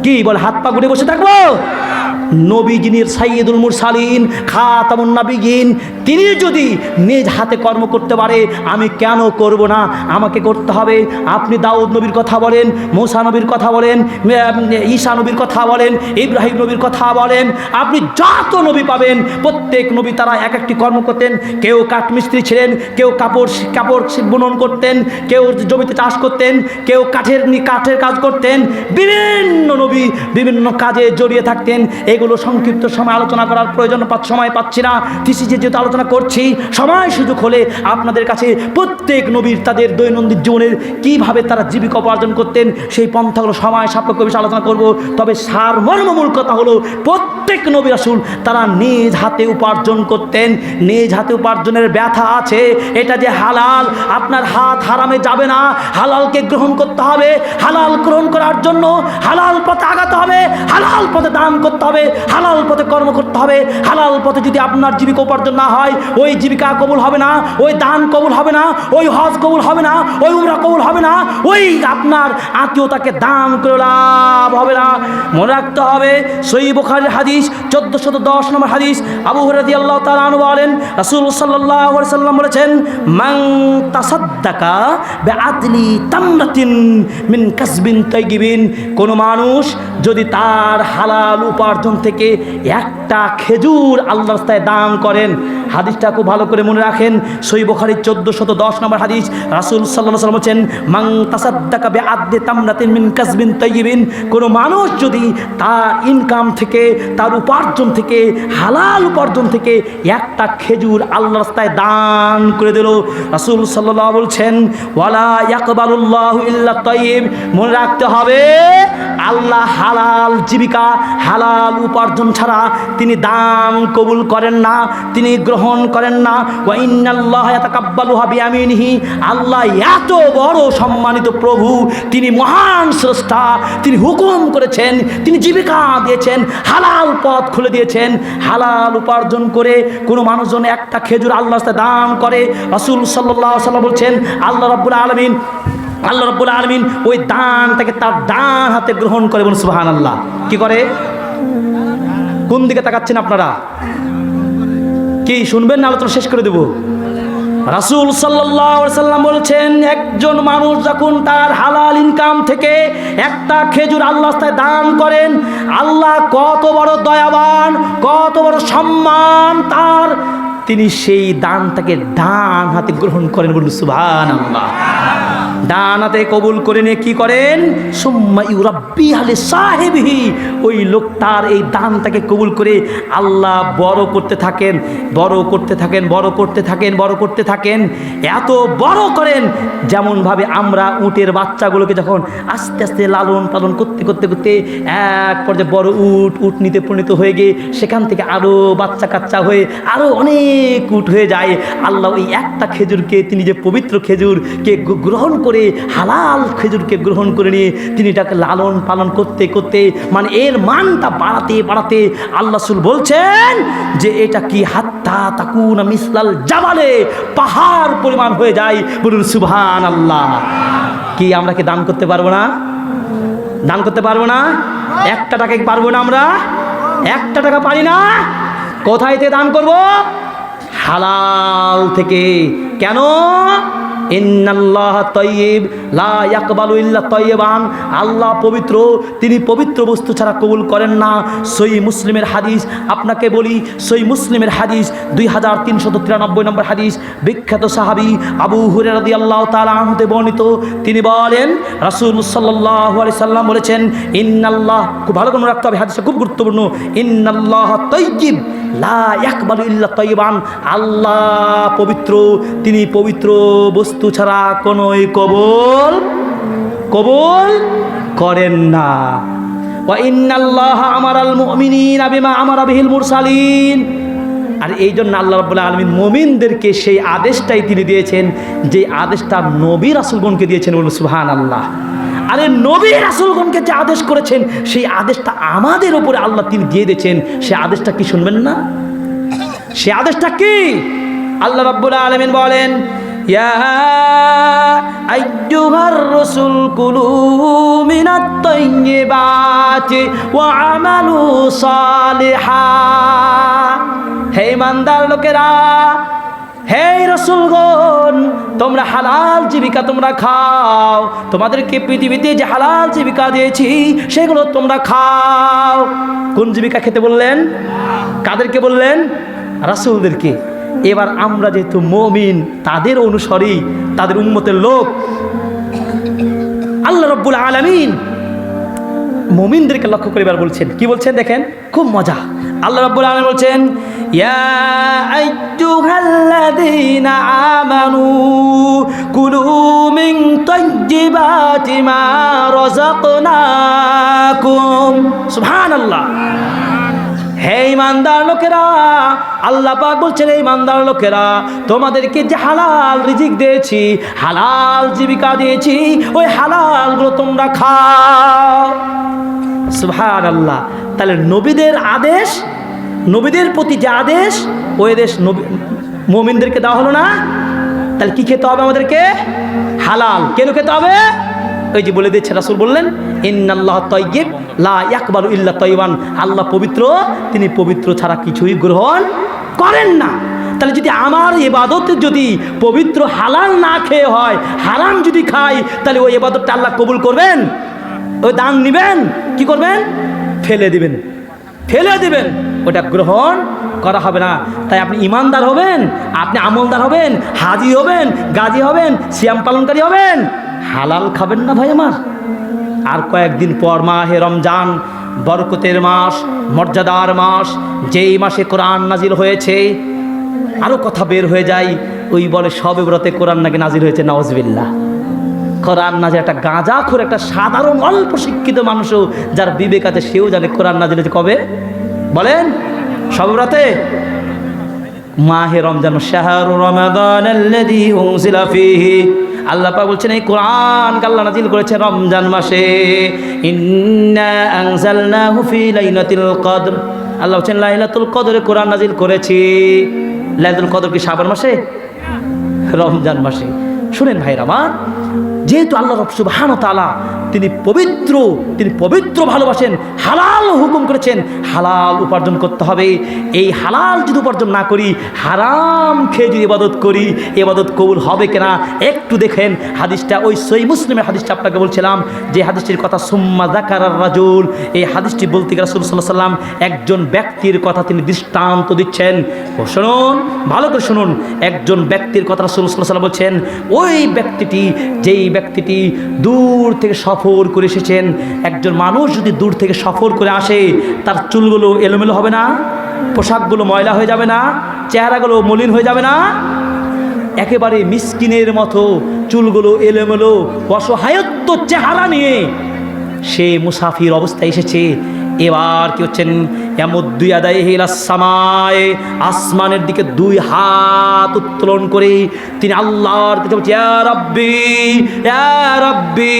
কি বল, হাত পা গুটে বসে থাকবো? নবী যিনি সাইয়্যিদুল মুরসালিন, খাতামুন নাবিয়্যিন, তিনি যদি নিজ হাতে কর্ম করতে পারে, আমি কেন করব না? আমাকে করতে হবে। আপনি দাউদ নবীর কথা বলেন, মূসা নবীর কথা বলেন, ঈসা নবীর কথা বলেন, ইব্রাহিম নবীর কথা বলেন, আপনি যত নবী পাবেন প্রত্যেক নবী তারা এক একটি কর্ম করতেন। কেউ কাঠমিস্ত্রি ছিলেন, কেউ কাপড় বুনন করতেন, কেউ জমিতে চাষ করতেন, কেউ কাঠের কাজ করতেন। বিভিন্ন নবী বিভিন্ন কাজে জড়িয়ে থাকতেন। এগুলো সংক্ষিপ্ত সময় আলোচনা করার প্রয়োজন সময় পাচ্ছি না। থিসিসে যেহেতু আলোচনা করছি, সময় সুযোগ হলে আপনাদের কাছে প্রত্যেক নবীর তাদের দৈনন্দিন জীবনের কিভাবে তারা জীবিকা উপার্জন করতেন সেই পন্থাগুলো সময় সাপেক্ষ বিষয়ে আলোচনা করব। তবে সারমর্মমূল কথা হলো প্রত্যেক নবী রাসূল তারা নিজ হাতে উপার্জন করতেন। নিজ হাতে উপার্জনের ব্যথা আছে, এটা যে হালাল, আপনার হাত হারামে যাবে না। হালালকে গ্রহণ করতে হবে। হালাল গ্রহণ করার জন্য হালাল পথে আগাতে হবে, হালাল পথে দান করতে হবে, হালাল পথে কর্ম করতে হবে। হালাল পথে যদি আপনার জীবিকা উপার্জন না হয়, ওই জীবিকা কবুল হবে না, ওই দান কবুল হবে না, ওই হজ কবুল হবে না, ওই উমরা কবুল হবে না, ওই আপনার আত্মীয়তাকে দান করে লাভ হবে না। মনে রাখতে হবে সহিহ বুখারীর হাদিস 1410 নম্বর হাদিস, আবু হুরায়রা রাদিয়াল্লাহু তাআলা আনহু বলেন রাসূল সাল্লাল্লাহু আলাইহি সাল্লাম বলেছেন মান তাসাদ্দাকা বিআদলি তামরাতিন মিন কাসবিন তাইয়িবিন। কোন মানুষ যদি তার হালাল উপার্জন থেকে একটা খেজুর আল্লাহর রাস্তায় দান করেন, হাদিসটা খুব ভালো করে মনে রাখেন, সহিহ বুখারীর 1410 নম্বর হাদিস, রাসূল সাল্লাল্লাহু আলাইহি ওয়াসাল্লাম বলেন মান তাসাদ্দাকা বিআদলি তামরাতিন মিন কাসবিন তাইয়িবিন। কোনো মানুষ যদি তার ইনকাম থেকে, তার উপার্জন থেকে, হালাল উপার্জন থেকে একটা খেজুর আল্লাহর রাস্তায় দান করে দিল, রাসূল সাল্লাল্লাহু আলাইহি বলছেন ওয়ালা ইয়াকবালুল্লাহু ইল্লা তাইয়িব। মনে রাখতে হবে আল্লাহ হালাল জীবিকা, হালাল উপার্জন ছাড়া তিনি দান কবুল করেন না, তিনি গ্রহণ করেন না। ওয়া ইন্নাল্লাহা ইয়াতাকাব্বালুহা বিয়ামিনিহি। আল্লাহ এত বড় সম্মানিত প্রভু, তিনি মহান স্রষ্টা, তিনি হুকুম করেছেন, তিনি জীবিকা দিয়েছেন, হালাল পথ খুলে দিয়েছেন। হালাল উপার্জন করে কোনো মানুষজন একটা খেজুর আল্লাহর রাস্তায় দান করে, রাসূল সাল্লাল্লাহু আলাইহি ওয়াসাল্লাম বলছেন আল্লাহ রাব্বুল আলামিন ওই দানটাকে তার ডান হাতে গ্রহণ করে। বলুন সুবহানাল্লাহ। কি করে? কোন দিকে তাকাচ্ছেন আপনারা? কি শুনবেন না আলোচনা শেষ করে দেব? রাসূল সাল্লাল্লাহু আলাইহি ওয়াসাল্লাম বলছেন একজন মানুষ যখন তার হালাল ইনকাম থেকে একটা খেজুর আল্লাহর রাস্তায় দান করেন, আল্লাহ কত বড় দয়াবান, কত বড় সম্মান তার, তিনি সেই দানটাকে ডান হাতে গ্রহণ করেন। বলুন সুবহানাল্লাহ। ডান হাতে কবুল করে নিয়ে কি করেন, সুম্মা ইউরাব্বিহা লিসাহিবিহি, ওই লোকটার এই দানটাকে কবুল করে আল্লাহ বড় করতে থাকেন, বড় করতে থাকেন, বড় করতে থাকেন, বড় করতে থাকেন, এত বড় করেন যেমনভাবে আমরা উটের বাচ্চাগুলোকে যখন আস্তে আস্তে লালন পালন করতে করতে করতে এক পর্যায়ে বড় উটনিতে পরিণত হয়ে গিয়ে সেখান থেকে আরও বাচ্চা কাচ্চা হয়ে আরও অনেক উট হয়ে যায়। আল্লাহ ওই একটা খেজুরকে তিনি যে পবিত্র খেজুরকে গ্রহণ করে হালাল খেজুরকে গ্রহণ করে নিয়ে তিনি এটাকে লালন পালন করতে করতে মানে এর মানটা বাড়াতে বাড়াতে আল্লাহ রাসূল বলছেন যে এটা কি হাত্তা তাকুনা মিসলাল জাবালে, পাহাড় পরিমাণ হয়ে যায়। বলুন সুবহানাল্লাহ। কি আমরা কি দান করতে পারবো না? দান করতে পারবো না? একটা টাকা কি পারবো না? আমরা একটা টাকা পারি না। কোথায় থেকে দান করব? হালাল থেকে। কেন? ইন্নাল্লাহ তাইয়্যিব লা ইয়াকবালু ইল্লা তাইয়্যিবান, আল্লাহ পবিত্র, তিনি পবিত্র বস্তু ছাড়া কবুল করেন না। সহিহ মুসলিমের হাদিস আপনাকে বলি, সহিহ মুসলিমের হাদিস 2393 নম্বর হাদিস, বিখ্যাত সাহাবী আবু হুরায়রা রাদিয়াল্লাহু তাআলা আনহু বর্ণিত, তিনি বলেন রাসূল সাল্লাল্লাহু আলাইহি সাল্লাম বলেছেন, ইন্নাল্লাহ, খুব ভালো করে রাখতে হবে, হাদিসটা খুব গুরুত্বপূর্ণ, ইন্নাল্লাহ তাইয়্যিব লা ইয়াকবালু ইল্লা তাইয়্যিবান, আল্লাহ পবিত্র, তিনি পবিত্র বস্তু ছাড়া কোনোই কবুল করেন না। ওয়া ইন্নাল্লাহা আমারাল মুমিনিনা বিমা আমারা বিহিল মুরসালিন, আর এই জন্য আল্লাহ রাব্বুল আলামিন মুমিনদেরকে সেই আদেশটাই তিনি দিয়েছেন যে আদেশটা নবী রাসূলগণকে দিয়েছেন। বলুন সুবহানাল্লাহ। আরে নবী রাসূলগণকে যে আদেশ করেছেন সেই আদেশটা আমাদের উপরে আল্লাহ তিনি দিয়ে দিয়েছেন। সেই আদেশটা কি শুনবেন না? সেই আদেশটা কি? আল্লাহ রাব্বুল আলামিন বলেন, ইয়া আইয়ুহার রাসূল কুলু মিনাত তাইয়্যিবাতি ওয়া আমালু সালিহান, হে ইমানদার লোকেরা, হে রাসূলগণ, তোমরা হালাল জীবিকা তোমরা খাও, তোমাদেরকে পৃথিবীতে যে হালাল জীবিকা দিয়েছি সেগুলো তোমরা খাও। কোন জীবিকা খেতে বললেন? কাদেরকে বললেন? রাসূলদেরকে। এবার আমরা যেহেতু মুমিন, তাদের অনুসারী, তাদের উম্মতের লোক, আল্লাহ রাব্বুল আলামিন মুমিনদেরকে লক্ষ্য করে এবার বলছেন, কি বলছেন দেখেন, খুব মজা। আল্লাহ রাব্বুল আলামিন বলছেন, ইয়া আইয়ুহাল্লাযীনা আমানু কুলু মিন তাইয়্যিবাতি মা রাযাকনাকুম। সুবহানাল্লাহ। হে ইমানদার লোকেরা, আল্লাহ পাক বলছেন, হে ইমানদার লোকেরা, তোমাদেরকে যে হালাল রিজিক দিয়েছি, হালাল জীবিকা দিয়েছি, ওই হালালগুলো তোমরা খাও। সুবহানাল্লাহ। তাহলে নবীদের আদেশ, নবীদের প্রতি যে আদেশ, ওই আদেশ মুমিনদেরকে দেওয়া হলো না? তাহলে কি খেতে হবে আমাদেরকে? হালাল। কেন খেতে হবে? ওই যে বলে দিচ্ছে, রাসূল বললেন, ইন্নাল্লাহ তাইয়্যিব লা ইয়াকবালু ইল্লা তাইয়্যিবান, আল্লাহ পবিত্র, তিনি পবিত্র ছাড়া কিছুই গ্রহণ করেন না। তাহলে যদি আমার ইবাদত যদি পবিত্র হালাল না খেয়ে হয়, হারাম যদি খাই, তাহলে ওই ইবাদতটা আল্লাহ কবুল করবেন? ওই দান নেবেন? কি করবেন? ফেলে দিবেন, ফেলে দিবেন, ওটা গ্রহণ করা হবে না। তাই আপনি ইমানদার হবেন, আপনি আমলদার হবেন, হাজি হবেন, গাজী হবেন, সিয়াম পালনকারী হবেন, হালাল খাবেন না ভাই আমার। আর কয়েকদিন পর মাহে রমজান, বরকতের মাস, মর্যাদার মাস, যেই মাসে কোরআন নাজিল হয়েছে, আরও কথা বের হয়ে যায়, ওই বলে সবে ব্রতে কোরআন নাকি নাজিল হয়েছে। নাউজুবিল্লাহ। কোরআন নাজিল, একটা গাঁজাখোর, একটা সাধারণ অল্প শিক্ষিত মানুষও যার বিবেক আছে সেও জানে কোরআন নাজিল হয়েছে কবে? বলেন, সবে ব্রতে। মাহে রমজান, শাহরু রমাদানাল্লাযী উনজিলা ফীহি, আল্লাহ পাক বলছেন এই কোরআন আল্লাহ নাজিল করেছে রমজান মাসে। ইন্না আনজালনাহু ফি লাইলাতুল কদর, আল্লাহ বলছেন লাইলাতুল কদরে কোরআন নাজিল করেছি। লাইলাতুল কদর কি শাবান মাসে? রমজান মাসে। শুনেন ভাইরা আমার, যেহেতু আল্লাহ সুবহানাহু ওয়া তাআলা তিনি পবিত্র ভালোবাসেন, হালাল হুকুম করেছেন, হালাল উপার্জন করতে হবে। এই হালাল যদি উপার্জন না করি, হারাম খেয়ে যদি ইবাদত করি, ইবাদত কবুল হবে কিনা একটু দেখেন। হাদিসটা ওই সহিহ মুসলিমের হাদিসটা আপনাকে বলছিলাম, যে হাদিসটির কথা সুম্মা যাকারার রাজুল, এই হাদিসটি বলতে গিয়ে রাসূল সাল্লাল্লাহু আলাইহি ওয়াসাল্লাম একজন ব্যক্তির কথা তিনি দৃষ্টান্ত দিচ্ছেন। শুনুন, ভালো করে শুনুন। একজন ব্যক্তির কথা রাসূল সাল্লাল্লাহু আলাইহি ওয়াসাল্লাম বলছেন, ওই ব্যক্তিটি, যেই ব্যক্তিটি দূর থেকে সফর করে এসেছেন। একজন মানুষ যদি দূর থেকে সফর করে আসে, তার চুলগুলো এলোমেলো হবে না? পোশাকগুলো ময়লা হয়ে যাবে না? চেহারাগুলো মলিন হয়ে যাবে না? একেবারে মিসকিনের মতো চুলগুলো এলোমেলো, অসহায়ত্ব চেহারা নিয়ে সে মুসাফির অবস্থায় এসেছে। এবার কি হচ্ছেন, আসমানের দিকে দুই হাত উত্তোলন করে তিনি আল্লাহর কাছে বলছেন, ইয়া রাব্বি, ইয়া রাব্বি,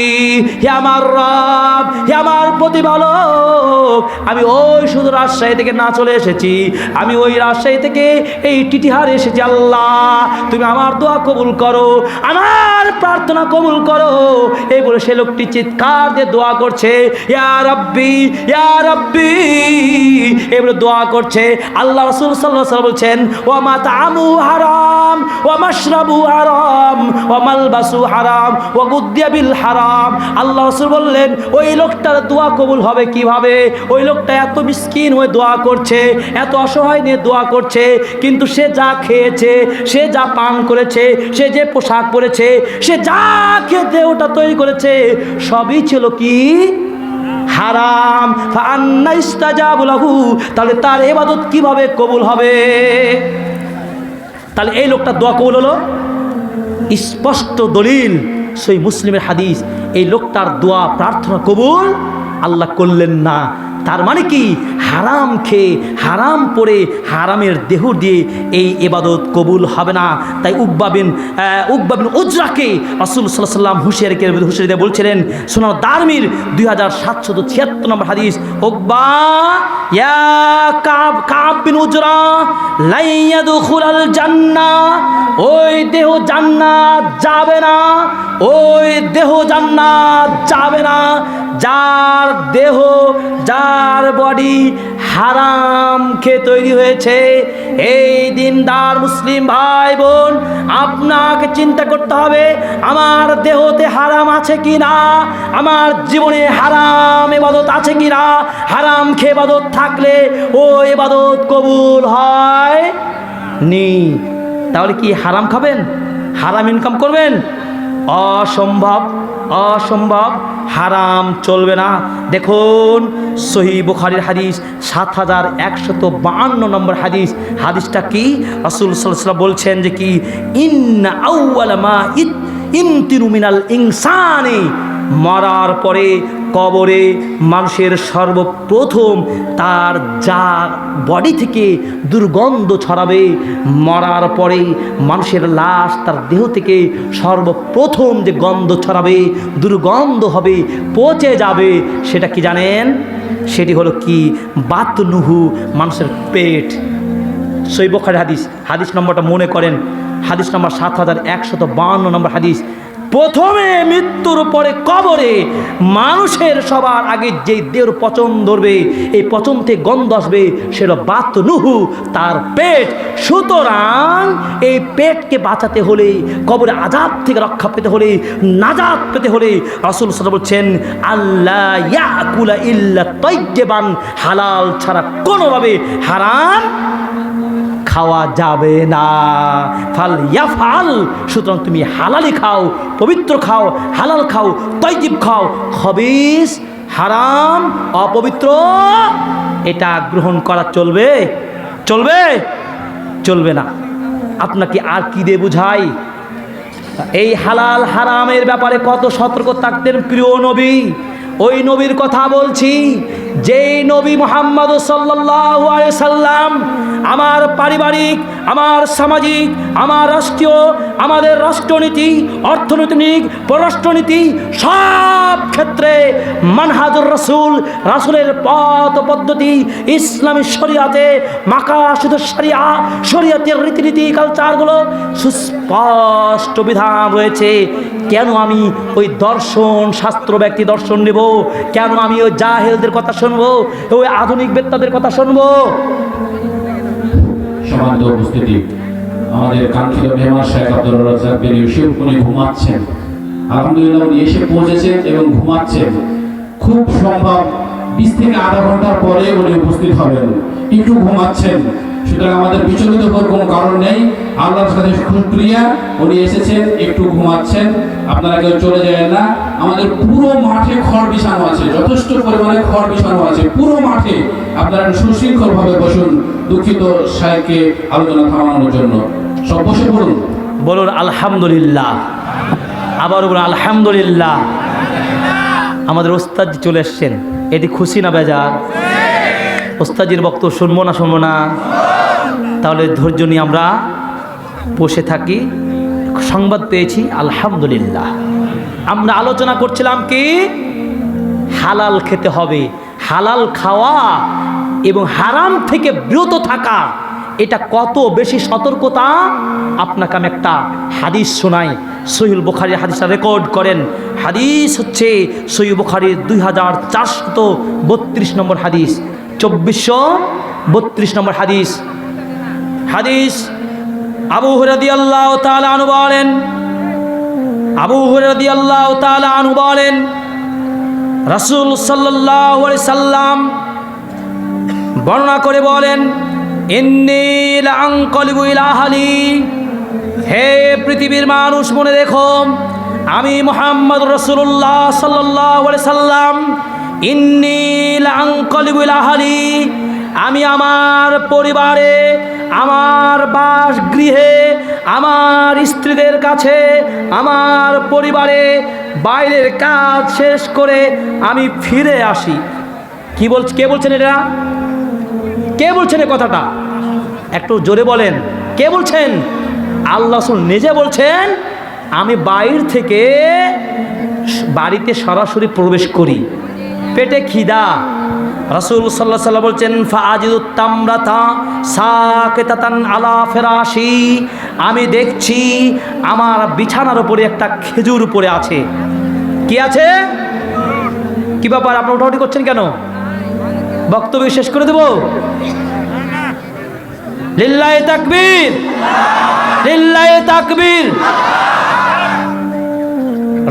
হে আমার রব, হে আমার প্রতিপালক, আমি ওই শুধু রাজশাহী থেকে না চলে এসেছি, আমি ওই রাজশাহী থেকে এই টিটিহারে এসেছি। আল্লাহ, তুমি আমার দোয়া কবুল করো, আমার প্রার্থনা কবুল করো। এই বলে সে লোকটি চিৎকার দিয়ে দোয়া করছে, ইয়া রাব্বি, ইয়া রাব্বি, এবারে দোয়া করছে। আল্লাহ রাসূল সাল্লাল্লাহু আলাইহি ওয়াসাল্লাম বলছেন, ওয়া মাতামু হারাম, ওয়া মাশরাবু হারাম, ওয়া মালবাসু হারাম, ওয়া গুদ্দিয়া বিল হারাম। আল্লাহ রাসূল বললেন, ওই লোকটার দোয়া কবুল হবে কিভাবে? ওই লোকটা এত মিসকিন হয়ে দোয়া করছে, এত অসহায় নিয়ে দোয়া করছে, কিন্তু সে যা খেয়েছে, সে যা পান করেছে, সে যে পোশাক পরেছে, সে যা খেতে ওটা তৈরি করেছে, সবই ছিল কি? হারাম। ফাআন্না ইস্তাজাবু লাহু, তাহলে তার ইবাদত কিভাবে কবুল হবে? তাহলে এই লোকটা দোয়া কবুল হলো? স্পষ্ট দলিল সহিহ মুসলিমের হাদিস, এই লোকটার দোয়া প্রার্থনা কবুল আল্লাহ করলেন না। তার মানে কি? হারাম খেয়ে, হারাম পরে, হারামের দেহ দিয়ে এই ইবাদত কবুল হবে না। তাই উকবা বিন উজরাকে রাসূল সাল্লাল্লাহু আলাইহি ওয়াসাল্লাম হুঁশিয়ারি দিয়ে বলছিলেন, সুনান দারমির 2776 নম্বর হাদিস, উকবা, ইয়া কাব বিন উজরা, লা ইয়াদখুলাল জান্নাহ, ওই দেহ জান্নাত যাবে না, ওই দেহ জান্নাত যাবে না যার দেহ, যার বডি হারাম খেয়ে তৈরি হয়েছে। এই দিনদার মুসলিম ভাই বোন, আপনাকে চিন্তা করতে হবে, আমার দেহতে হারাম আছে কি না, আমার জীবনে হারাম ইবাদত আছে কি না। হারাম খেয়ে ইবাদত থাকলে ও ইবাদত কবুল হয় নি। তাহলে কি হারাম খাবেন, হারাম ইনকাম করবেন? অসম্ভব, অসম্ভব, হারাম চলবে না। দেখুন সহিহ বুখারীর হাদিস 7152 নম্বর হাদিস। হাদিসটা কি? রাসূল সাল্লাল্লাহু আলাইহি ওয়াসাল্লাম বলছেন যে কি, ইন্না আউওয়ালা মা ইমতিনু মিনাল ইনসানি, মরার পরে কবরে মানুষের সর্বপ্রথম তার যা বডি থেকে দুর্গন্ধ ছড়াবে, মরার পরে মানুষের লাশ তার দেহ থেকে সর্বপ্রথম যে গন্ধ ছড়াবে, দুর্গন্ধ হবে, পচে যাবে, সেটা কি জানেন? সেটি হলো কি? বাতনুহু, মানুষের পেট। সহিহ বুখারী হাদিস, হাদিস নম্বরটা মনে করেন, হাদিস নম্বর 7152 নম্বর হাদিস। প্রথমে মৃত্যুর পরে কবরে মানুষের সবার আগে যেই দেহের পচন ধরবে, এই পচন থেকে গন্ধ আসবে, সেটা বাতনুহু, তার পেট। সুতরাং এই পেটকে বাঁচাতে হলে, কবরে আযাব থেকে রক্ষা পেতে হলে, নাজাত পেতে হলে রাসূল সাল্লাল্লাহু আলাইহি ওয়াসাল্লাম বলছেন, আল্লা ইয়াকুলা ইল্লা তাইয়্যিবান, হালাল ছাড়া কোনোভাবে হারাম খাওয়া যাবে না। ফাল ইয়াফাল, সুতরাং তুমি হালালি খাও, পবিত্র খাও, হালাল খাও, তাইয়্যিব খাও। খবিস, হারাম, অপবিত্র, এটা গ্রহণ করা চলবে? চলবে? চলবে না। আপনাকে আর কি দিয়ে বুঝাই? এই হালাল হারামের ব্যাপারে কত সতর্ক থাকতেন প্রিয় নবী। ওই নবীর কথা বলছি, যেই নবী মুহাম্মদ সাল্লাল্লাহু আলাইহি সাল্লাম আমার পারিবারিক, আমার সামাজিক, আমার রাষ্ট্রীয়, আমাদের রাষ্ট্রনীতি, অর্থনৈতিক, পররাষ্ট্রনীতি সব ক্ষেত্রে মানহাজুর রাসূল, রাসূলের পথ পদ্ধতি, ইসলামী শরিয়াতে মাকাসিদ শরিয়া, শরিয়াতের রীতিনীতি, কালচারগুলো সুস্পষ্ট বিধান রয়েছে। কেন আমি ওই দর্শন শাস্ত্র ব্যক্তি দর্শন নেব? কেন আমি ওই জাহেলদের কথা শুনবো, ওই আধুনিক বেত্তাদের কথা শুনবো? সম্মানিত উপস্থিতি, আমাদের কাঙ্ক্ষিত মেহমান শেখ আব্দুর রাজ্জাক বিন ইউসুফ উনি ঘুমাচ্ছেন। আলহামদুলিল্লাহ উনি এসে পৌঁছেছেন এবং ঘুমাচ্ছেন। খুব সম্ভব 20 থেকে আধা ঘন্টার পরে উনি উপস্থিত হবেন। একটু ঘুমাচ্ছেন, সুতরাং আমাদের বিচলিত হওয়ার কোনো কারণ নেই। আল্লাহর সাথে শুকরিয়া, উনি এসেছেন, একটু ঘুমাচ্ছেন, আপনারা কেউ চলে যাবেন না। আমাদের পুরো মাঠে খড় বিছানো আছে, যথেষ্ট পরিমাণে খড় বিছানো আছে পুরো মাঠে। আপনারা সুশৃঙ্খলভাবে বসুন, দুঃখিত সাহেবকে আলোচনা থামানোর জন্য। সব বসে পড়ুন, বলুন আলহামদুলিল্লাহ, আবার বলুন আলহামদুলিল্লাহ। আমাদের ওস্তাদজি চলে এসছেন, এটি খুশি না বেজার? ওস্তাদজির বক্তব্য শুনবো না শুনবো না? তাহলে ধৈর্য নিয়ে আমরা বসে থাকি। সংবাদ পেয়েছি আলহামদুলিল্লাহ। আমরা আলোচনা করছিলাম কি হালাল খেতে হবে, হালাল খাওয়া এবং হারাম থেকে বিরত থাকা, এটা কত বেশি সতর্কতা। আপনাকে আমি একটা হাদিস শোনাই, সহিহ বুখারীর হাদিসটা রেকর্ড করেন। হাদিস হচ্ছে সহিহ বুখারীর 2432 নম্বর হাদিস, 2432 নম্বর হাদিস। হাদিস আবু হুরায়রা রাদিয়াল্লাহু তাআলা আনহু বলেন, আবু হুরায়রা রাদিয়াল্লাহু তাআলা আনহু বলেন, রাসূল সাল্লাল্লাহু আলাইহি সাল্লাম বর্ণনা করে বলেন, ইন্নী লাআনকালিবু ইলা আহলি, হে পৃথিবীর মানুষ মনে রেখো, আমি মুহাম্মদ রাসূলুল্লাহ সাল্লাল্লাহু আলাইহি সাল্লাম, ইন্নী লাআনকালিবু ইলা আহলি, আমি আমার পরিবারে, আমার বাসগৃহে, আমার স্ত্রীদের কাছে, আমার পরিবারে বাইরের কাজ শেষ করে আমি ফিরে আসি। কি বলছে? কে বলছেন এটা? কে বলছেন এই কথাটা? একটু জোরে বলেন, কে বলছেন? আল্লাহ রাসূল নিজে বলছেন, আমি বাইর থেকে বাড়িতে সরাসরি প্রবেশ করি, পেটে খিদা। রাসূল সাল্লাল্লাহু আলাইহি ওয়াসাল্লাম বলছেন, ফাআজিদুত তামরাতা সাকিতাতান আলা ফিরাশি, আমি দেখছি আমার বিছানার উপরে একটা খেজুর পড়ে আছে। কি আছে? কি ব্যাপার, আপনি উঠাউঠি করছেন কেন? বক্তব্য শেষ করে দেব? লিল্লাহি তাকবীর, লিল্লাহি তাকবীর।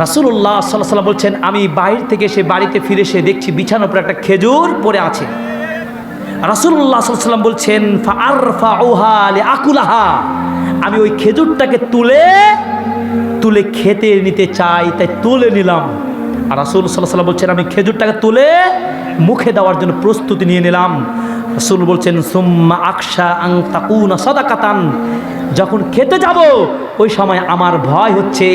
রাসূলুল্লাহ সাল্লাল্লাহু আলাইহি ওয়াসাল্লাম বলছেন, আমি বাইরে থেকে এসে বাড়িতে ফিরে এসে দেখছি বিছানার উপরে একটা খেজুর পড়ে আছে। রাসূলুল্লাহ সাল্লাল্লাহু আলাইহি ওয়াসাল্লাম বলছেন, ফাআরফাউহা লিআকুলাহা, আমি ওই খেজুরটাকে তুলে খেতে নিতে চাই, তাই তুলে নিলাম। আর রাসূল সাল্লাল্লাহু আলাইহি ওয়াসাল্লাম বলছেন, আমি খেজুরটাকে তুলে মুখে দেওয়ার জন্য প্রস্তুতি নিয়ে নিলাম। রাসূল বলছেন, সুম্মা আকশা আন তাকুনা সাদাকাতান, যখন খেতে যাব ওই সময় আমার ভয় হচ্ছে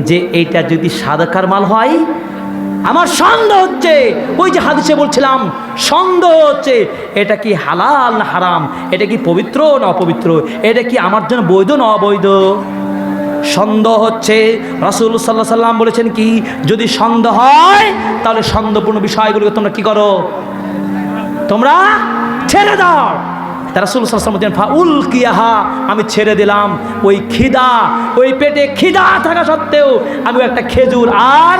যে এইটা যদি সাদাকার মাল হয়। আমার সন্দেহ হচ্ছে, ওই যে হাদিসে বলছিলাম, সন্দেহ হচ্ছে এটা কি হালাল না হারাম, এটা কি পবিত্র না অপবিত্র, এটা কি আমার জন্য বৈধ না অবৈধ। সন্দেহ হচ্ছে। রাসূল সাল্লাল্লাহু আলাইহি সাল্লাম বলেছেন কি, যদি সন্দেহ হয় তাহলে সন্দেহপূর্ণ বিষয়গুলোকে তোমরা কি করো? তোমরা ছেড়ে দাও। রাসূল সাল্লাল্লাহু আলাইহি ওয়াসাল্লাম বলেন, ফাউলকিয়াহা, আমি ছেড়ে দিলাম। ওই খিদা, ওই পেটে খিদা থাকা সত্ত্বেও আমি একটা খেজুর আর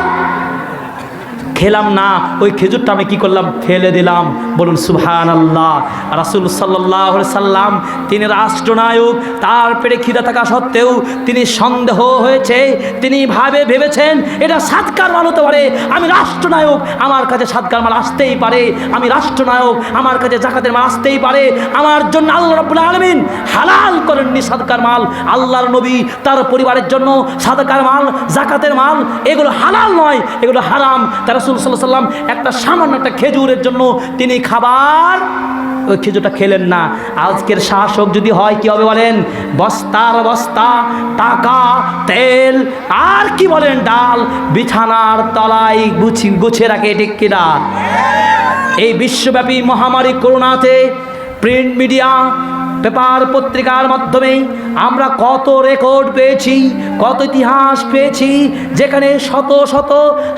খেলাম না, ওই খেজুরটা আমি কি করলাম? ফেলে দিলাম। বলুন সুবহানাল্লাহ। রাসূল সাল্লাল্লাহু আলাইহি সাল্লাম তিনি রাষ্ট্রনায়ক, তার পেটে খিদা থাকা সত্ত্বেও তিনি সন্দেহ হয়েছে, তিনি ভেবেছেন এটা সাদকার মাল হতে পারে, আমি রাষ্ট্রনায়ক, আমার কাছে সাদকার মাল আসতেই পারে, আমি রাষ্ট্রনায়ক, আমার কাছে যাকাতের মাল আসতেই পারে। আমার জন্য আল্লাহ রাব্বুল আলামিন হালাল করেননি সাদকার মাল। আল্লাহর নবী তার পরিবারের জন্য সাদকার মাল, যাকাতের মাল এগুলো হালাল নয়, এগুলো হারাম। তার রাসূল সাল্লাল্লাহু আলাইহি সাল্লাম একটা সামান্য একটা খেজুরের জন্য তিনি খাবার ওই খেজুরটা খেলেন না। আজকের শাসক যদি হয় কি হবে বলেন? বস্তার বস্তা টাকা, তেল আর কি বলেন ডাল বিছানার তলায় গুছিয়ে রাখে, ঠিক কিনা? এই বিশ্বব্যাপী মহামারী করোনাতে প্রিন্ট মিডিয়া, পেপার পত্রিকার মাধ্যমে আমরা কত রেকর্ড পেয়েছি, কত ইতিহাস পেয়েছি, যেখানে শত শত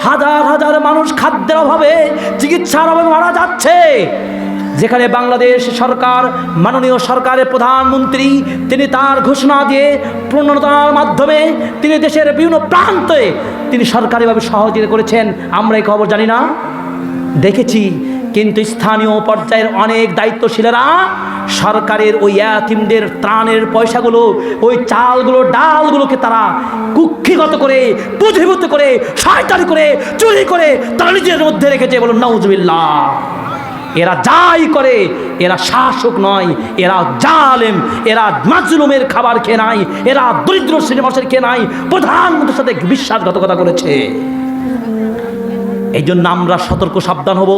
হাজার হাজার মানুষ খাদ্যের অভাবে, চিকিৎসার অভাবে মারা যাচ্ছে। যেখানে বাংলাদেশ সরকার, মাননীয় সরকারের প্রধানমন্ত্রী, তিনি তার ঘোষণা দিয়ে প্রণোদনার মাধ্যমে তিনি দেশের বিভিন্ন প্রান্তে তিনি সরকারিভাবে সহযোগিতা করেছেন। আমরা এই খবর জানি না, দেখেছি। কিন্তু স্থানীয় পর্যায়ের অনেক দায়িত্বশীলেরা সরকারের ওই এতিমদের ত্রাণের পয়সাগুলো, ওই চালগুলো, ডালগুলোকে তারা কুক্ষিগত করে, পুঁজিভূত করে, শয়তানি করে, চুরি করে তারা নিজের মধ্যে রেখেছে। বলুন নাউজুবিল্লাহ। এরা যাই করে, এরা শাসক নয়, এরা জালেম, এরা মাজলুমের খাবার খেয়ে নাই, এরা দরিদ্র শ্রেণীর মানুষের খেয়ে নাই, প্রধানমন্ত্রীর সাথে বিশ্বাসঘাতকতা করেছে। এই জন্য আমরা সতর্ক সাবধান হব।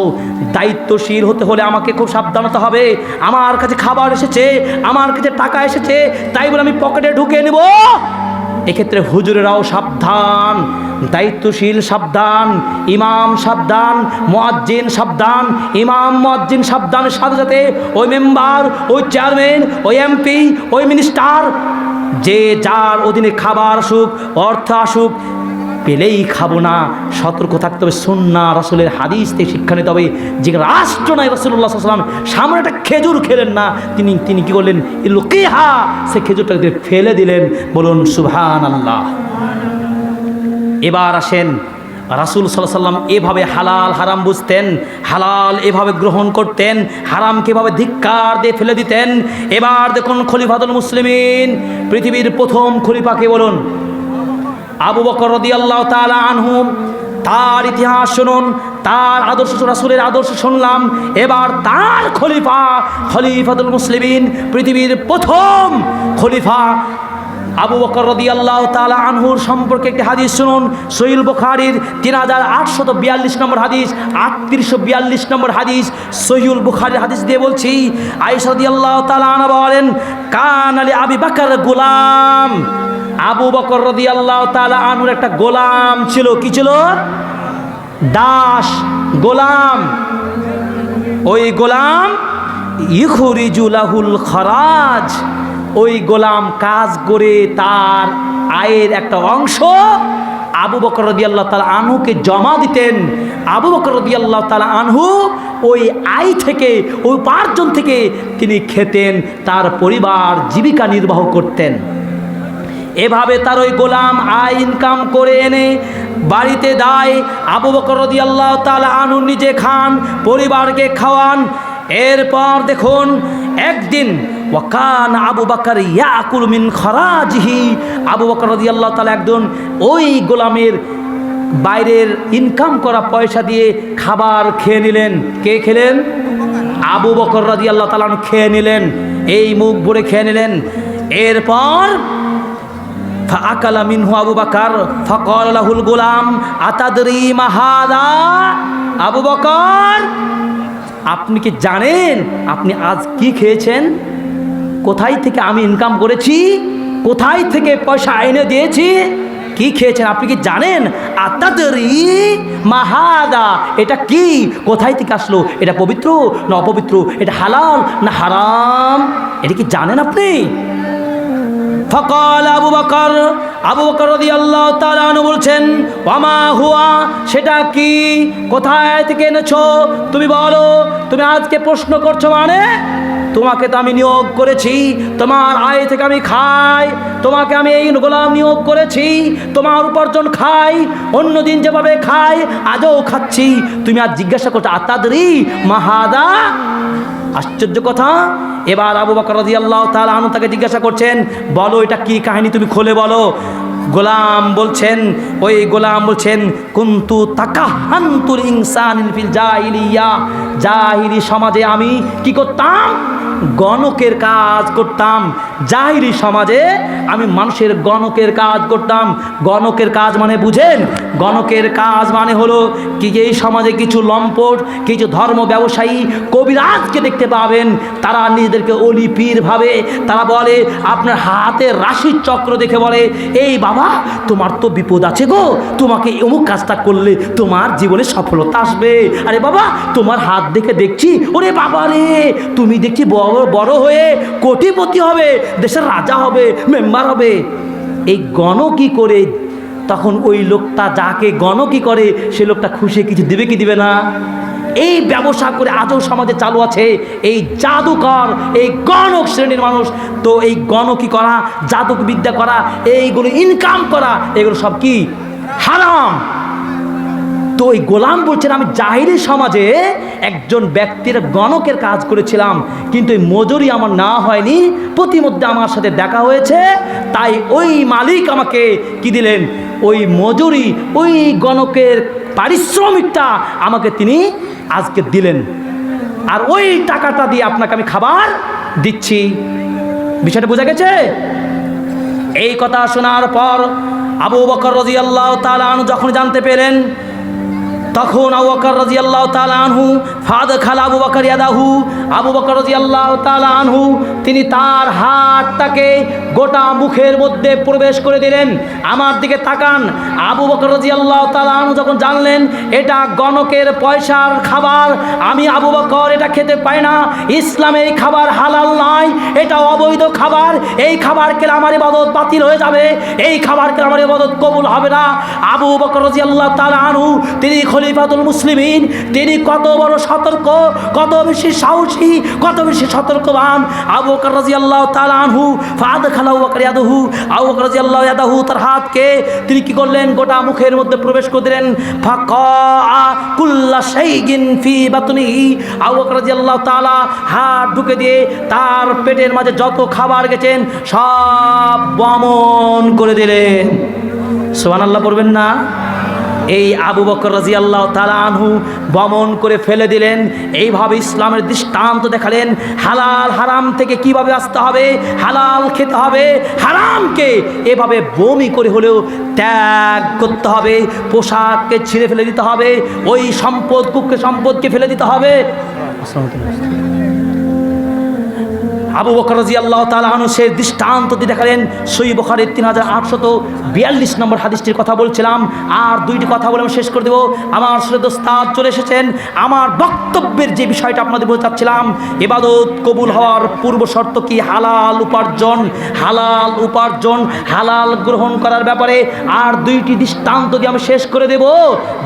দায়িত্বশীল হতে হলে আমাকে খুব সাবধান হতে হবে। আমার কাছে খাবার এসেছে, আমার কাছে টাকা এসেছে, তাই বলে আমি পকেটে ঢুকিয়ে নেব। এক্ষেত্রে হুজুরেরাও সাবধান, দায়িত্বশীল সাবধান, ইমাম সাবধান, মুয়াজ্জিন সাবধান। ইমাম মুয়াজ্জিন সাবধানের সাথে সাথে ওই মেম্বার, ওই চেয়ারম্যান, ওই এমপি, ওই মিনিস্টার, যে যার অধীনে খাবার আসুক, অর্থ আসুক, পেলেই খাবো না, সতর্ক থাকতে হবে। সুন্নাহ রাসূলের হাদিস থেকে শিক্ষা নিতে হবে। যে রাষ্ট্র নাই রাসূলুল্লাহ সাল্লাল্লাহু আলাইহি ওয়াসাল্লাম সামনে একটা খেজুর খেলেন না, তিনি কি করলেন? ইলকিহা, সে খেজুরটাকে ফেলে দিলেন। বলুন সুবহানাল্লাহ। এবার আসেন, রাসূল সাল্লাল্লাহু আলাইহি ওয়াসাল্লাম এভাবে হালাল হারাম বুঝতেন, হালাল এভাবে গ্রহণ করতেন, হারামকে এভাবে ধিক্কার দিয়ে ফেলে দিতেন। এবার দেখুন খলিফাতুল মুসলিমিন, পৃথিবীর প্রথম খলিফাকে বলুন আবু বকর রাদিয়াল্লাহু তাআলা আনহু। তার ইতিহাস শুনুন, তার আদর্শ, রাসূলের আদর্শ শুনলাম। এবার তার খলিফাতুল মুসলিমিন, পৃথিবীর প্রথম খলিফা আবু বকর রাদিয়াল্লাহু তাআলা আনহুর সম্পর্কে একটি হাদিস শুনুন। সহিহ বুখারীর 3842 নম্বর হাদিস, 3842 নম্বর হাদিস, সহিহ বুখারীর হাদিস দিয়ে বলছি। আয়েশা রাদিয়াল্লাহু তাআলা আনহা বলেন, কানা লি আবি বকর গোলাম। আবু বকর রাদিয়াল্লাহু তাআলা আনহুর একটা গোলাম ছিল। কি ছিল? দাস, গোলাম। ওই গোলাম ইখরিজু লাহুল খরাজ, ওই গোলাম কাজ করে তার আয়ের একটা অংশ আবু বকর রাদিয়াল্লাহু তাআলা আনহুকে জমা দিতেন। আবু বকর রাদিয়াল্লাহু তাআলা আনহু ওই আয় থেকে, ওই উপার্জন থেকে তিনি খেতেন, তার পরিবার জীবিকা নির্বাহ করতেন। এভাবে তার ওই গোলাম আয় ইনকাম করে এনে বাড়িতে দেয়। আবু বকর রাদিয়াল্লাহু তাআলা আনহু নিজে খান, পরিবারকে খাওয়ান। এরপর দেখুন একদিন ওয়াকান আবু বকর ইয়াকুল মিন খরাজিহি, আবু বকর রাদিয়াল্লাহু তাআলা একজন ওই গোলামের বাইরের ইনকাম করা পয়সা দিয়ে খাবার খেয়ে নিলেন। কে খেলেন? আবু বকর রাদিয়াল্লাহু তাআলা খেয়ে নিলেন, এই মুখ ভরে খেয়ে নিলেন। এরপর ফাআকালা মিনহু আবু বকর ফাকালা লাহুল গোলাম আতাদরি মা হাযা। আবু বকর, আপনি কি জানেন আপনি আজ কি খেয়েছেন? কোথায় থেকে আমি ইনকাম করেছি? কোথায় থেকে পয়সা এনে দিয়েছি? কি খেয়েছেন আপনি কি জানেন? আতাদরি মা হাযা, এটা কি? কোথায় থেকে আসলো? এটা পবিত্র না অপবিত্র? এটা হালাল না হারাম? এটা কি জানেন আপনি? ফকাল আবু বকর, আবু বকর রাদিয়াল্লাহু তাআলা আনহু বলছেন, ওয়ামা হুয়া, সেটা কি? কোথায় থেকে এনেছো তুমি বলো। তুমি আজকে প্রশ্ন করছো মানে? তোমাকে তো আমি নিয়োগ করেছি, তোমার আয় থেকে আমি খাই, তোমাকে আমি এই গোলাম নিয়োগ করেছি, তোমার উপার্জন খাই, অন্যদিন যেভাবে খাই আজও খাচ্ছি। তুমি আজ জিজ্ঞাসা করছো আতাদরি মা হাযা? আশ্চর্য কথা। এবার আবু বকর রাদিয়াল্লাহু তাআলা আনহু তাকে জিজ্ঞাসা করছেন, বলো এটা কি কাহিনী, তুমি খুলে বলো। গোলাম বলছেন, ওই গোলাম বলছেন, কুনতু তাকাহান্তুল ইনসানিল ফিল জাহিলিয়া, জাহিলি সমাজে আমি কি করতাম? গণকের কাজ করতাম। জাহিলি সমাজে আমি মানুষের গণকের কাজ করতাম। গণকের কাজ মানে বুঝেন? গণকের কাজ মানে হলো কি, এই সমাজে কিছু লম্পট, কিছু ধর্ম ব্যবসায়ী কবিরাজকে দেখতে পাবেন, তারা নিজেদেরকে অলি পীর ভাবে। তারা বলে, আপনার হাতের রাশির চক্র দেখে বলে, এই বাবা তোমার তো বিপদ আছে গো, তোমাকে অমুক কাজটা করলে তোমার জীবনে সফলতা আসবে। আরে বাবা তোমার হাত দেখে দেখছি, ওরে বাবা রে তুমি দেখছি বড় বড় হয়ে কোটিপতি হবে, দেশের রাজা হবে, মেম্বার হবে। এই গণকি করে তখন ওই লোকটা যাকে গণকি করে সে লোকটা খুশি কিছু দিবে কি দিবে না? এই ব্যবসা করে আজও সমাজে চালু আছে এই জাদুকর, এই গণক শ্রেণীর মানুষ। তো এই গণকি করা, জাদুক বিদ্যা করা, এইগুলো ইনকাম করা, এগুলো সব কি হারাম। তো ওই গোলাম বলছেন আমি জাহিরি সমাজে একজন ব্যক্তির গণকের কাজ করেছিলাম, কিন্তু এই মজুরি আমার না হয়নি, প্রতিমধ্যে আমার সাথে দেখা হয়েছে, তাই ওই মালিক আমাকে কি দিলেন, ওই মজুরি, ওই গণকের পারিশ্রমিকটা আমাকে তিনি আজকে দিলেন, আর ওই টাকাটা দিয়ে আপনাকে আমি খাবার দিচ্ছি। বিষয়টা বোঝা গেছে? এই কথা শোনার পর আবু বকর রাদিয়াল্লাহু তাআলা আনহু যখন জানতে পেলেন, তখন আবু বকর রাদিয়াল্লাহু তাআলা আনহু ফাদখালা আবু বকর ইয়াদাহু, আবু বকর রাদিয়াল্লাহু তাআলা আনহু তিনি তার হাতটাকে গোটা মুখের মধ্যে প্রবেশ করে দিলেন। আমার দিকে তাকান। আবু বকর রাদিয়াল্লাহু তাআলা আনহু যখন জানলেন এটা গণকের পয়সার খাবার, আমি আবু বকর এটা খেতে পাই না, ইসলামে এই খাবার হালাল নয়, এটা অবৈধ খাবার, এই খাবার খেলে আমার ইবাদত বাতিল হয়ে যাবে, এই খাবার খেলে আমার ইবাদত কবুল হবে না। আবু বকর রাদিয়াল্লাহু তাআলা আনহু তিনি খলিফাতুল মুসলিমিন, তিনি কত বড় সতর্ক, কত বেশি সাহসী, কত বেশি সতর্কবান। আবু বকর রাদিয়াল্লাহু তাআলা আনহু ফাদখালা আবু বকর ইয়াদাহু, আবু বকর রাদিয়াল্লাহু ইয়াদাহু তার হাতকে তিনি কি করলেন, গোটা মুখের মধ্যে প্রবেশ করে দিলেন। ফাকা কুল্লা শাইইন ফি বাতনিহি, আবু বকর রাদিয়াল্লাহু তাআলা হাত ঢুকে দিয়ে তার পেটের মাঝে যত খাবার গেছেন সব বমন করে দিলেন। সুবহানাল্লাহ পড়বেন না? এই আবু বকর রাদিয়াল্লাহু তাআলা আনহু বমন করে ফেলে দিলেন। এইভাবে ইসলামের দৃষ্টান্ত দেখালেন হালাল হারাম থেকে কিভাবে আসতে হবে, হালাল খেতে হবে, হারামকে এভাবে বমি করে হলেও ত্যাগ করতে হবে, পোশাককে ছিঁড়ে ফেলে দিতে হবে, ওই সম্পদকে ফেলে দিতে হবে। আবু বকর রাদিয়াল্লাহু তাআলা আনহু সেই দৃষ্টান্ত দিয়ে দেখালেন। সহিহ বুখারীর 3842 নম্বর হাদিসটির কথা বলছিলাম, আর দুইটি কথা বলে আমি শেষ করে দেব। আমার শ্রদ্ধেয় উস্তাদ চলে এসেছেন। আমার বক্তব্যের যে বিষয়টা আপনাদের বলতে চাচ্ছিলাম, ইবাদত কবুল হওয়ার পূর্ব শর্ত কি? হালাল উপার্জন, হালাল উপার্জন, হালাল গ্রহণ করার ব্যাপারে আর দুইটি দৃষ্টান্ত দিয়ে আমি শেষ করে দেব।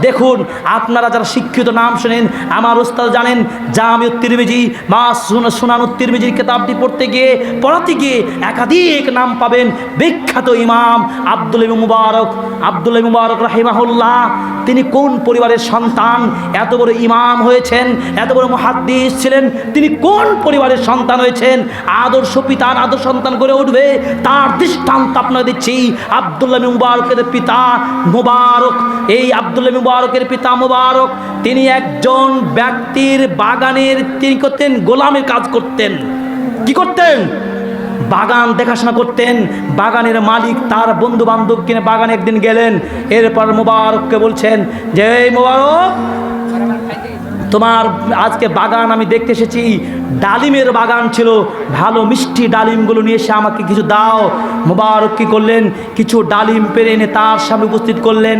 দেখুন, আপনারা যারা শিক্ষিত নাম শোনেন, আমার উস্তাদ জানেন জামিউত তিরমিজি বা সুনানুত তিরমিজির কিতাবটি পড়াতে গিয়ে একাধিক নাম পাবেন। বিখ্যাত ইমাম আব্দুল্লাহ ইবনে মুবারক রাহিমাহুল্লাহ, তিনি কোন পরিবারের সন্তান? এত বড় ইমাম হয়েছেন, এত বড় মুহাদ্দিস ছিলেন, তিনি কোন পরিবারের সন্তান হয়েছেন? আদর্শ পিতার আদর্শ সন্তান করে উঠবে, তার দৃষ্টান্ত আপনারা দিচ্ছি। আব্দুল্লাহ ইবনে মুবারকের পিতা মুবারক, এই আব্দুল্লাহ ইবনে মুবারকের পিতা মুবারক তিনি একজন ব্যক্তির বাগানের তিনি করতেন গোলামের কাজ করতেন। কি করতেন? বাগান দেখাশোনা করতেন। বাগানের মালিক তার বন্ধু বান্ধব কিনে বাগানে একদিন গেলেন। এরপর মুবারককে বলছেন যে এই মুবারক, তোমার আজকে বাগান আমি দেখতে এসেছি, ডালিমের বাগান ছিল, ভালো মিষ্টি ডালিমগুলো নিয়ে এসে আমাকে কিছু দাও। মুবারক কী করলেন, কিছু ডালিম পেরে এনে তার সামনে উপস্থিত করলেন।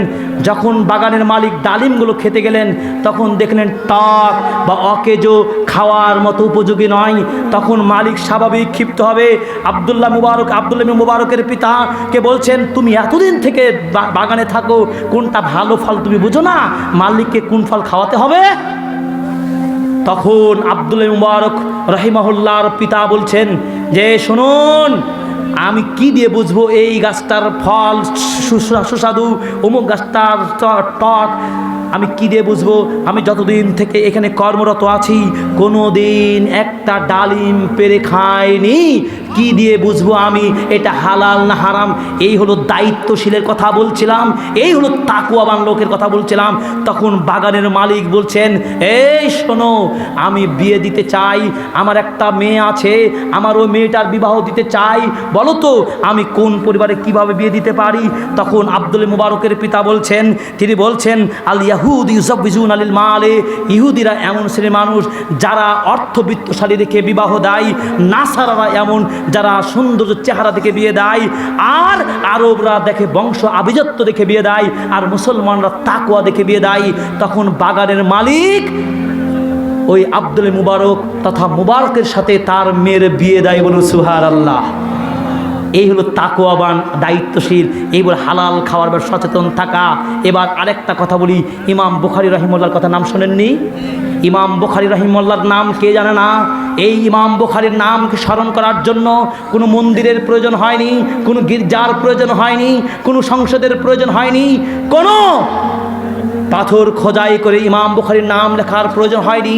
যখন বাগানের মালিক ডালিমগুলো খেতে গেলেন, তখন দেখলেন টক বা অকেজো, খাওয়ার মতো উপযোগী নয়। তখন মালিক স্বাভাবিক ক্ষিপ্ত হবে। আব্দুল্লাহ ইবনে মুবারকের পিতাকে বলছেন, তুমি এতদিন থেকে বাগানে থাকো, কোনটা ভালো ফল তুমি বুঝো না? মালিককে কোন ফল খাওয়াতে হবে? তখন আব্দুল্লাহ ইবনে মুবারক রাহিমাহুল্লাহর পিতা বলছেন যে শুনুন, আমি কি দিয়ে বুঝবো এই গাছটার ফল সুস্বাদু, অমুক গাছটার টক, আমি কি দিয়ে বুঝবো? আমি যতদিন থেকে এখানে কর্মরত আছি কোনো দিন একটা ডালিম পেরে খাইনি, কি দিয়ে বুঝবো আমি এটা হালাল না হারাম? এই হলো দায়িত্বশীলের কথা বলছিলাম, এই হলো তাকওয়াবান লোকের কথা বলছিলাম। তখন বাগানের মালিক বলছেন, এই শোনো, আমি বিয়ে দিতে চাই, আমার একটা মেয়ে আছে, আমার ওই মেয়েটার বিবাহ দিতে চাই, বলো তো আমি কোন পরিবারে কিভাবে বিয়ে দিতে পারি? তখন আব্দুল মুবারকের পিতা বলছেন, তিনি বলছেন আল ইয়াহুদি ইউযাব্বিজুন আলিল মালে, ইহুদিরা এমন শ্রেণীর মানুষ যারা অর্থবিত্তশালী দেখে বিবাহ দেয়, নাসারারা এমন যারা সৌন্দর্য চেহারা দেখে বিয়ে দেয়, আর আরবরা দেখে বংশ আভিজাত্য দেখে বিয়ে দেয়, আর মুসলমানরা তাকওয়া দেখে বিয়ে দেয়। তখন বাগানের মালিক বলছেন, এই শোনো, আমি বিয়ে দিতে চাই, আমার একটা মেয়ে আছে, আমার ওই মেয়েটার বিবাহ দিতে চাই, বলো তো আমি কোন পরিবারে কিভাবে বিয়ে দিতে পারি? তখন আব্দুল মুবারকের পিতা বলছেন, ওই আব্দুল মুবারক তথা মুবারকের সাথে তার মেয়ের বিয়ে দেয়, বলুন সুবহানাল্লাহ। এই হলো তাকওয়াবান, দায়িত্বশীল, এই বলে হালাল খাওয়ার ব্যাপারে সচেতন থাকা। এবার আরেকটা কথা বলি, ইমাম বুখারী রাহিমাহুল্লাহর কথা নাম শোনেননি? ইমাম বুখারী রাহিমাহুল্লাহর নাম কে জানে না? এই ইমাম বুখারীর নামকে স্মরণ করার জন্য কোনো মন্দিরের প্রয়োজন হয়নি, কোনো গির্জার প্রয়োজন হয়নি, কোনো সংসদের প্রয়োজন হয়নি, কোনো পাথর খোদাই করে ইমাম বুখারীর নাম লেখার প্রয়োজন হয়নি।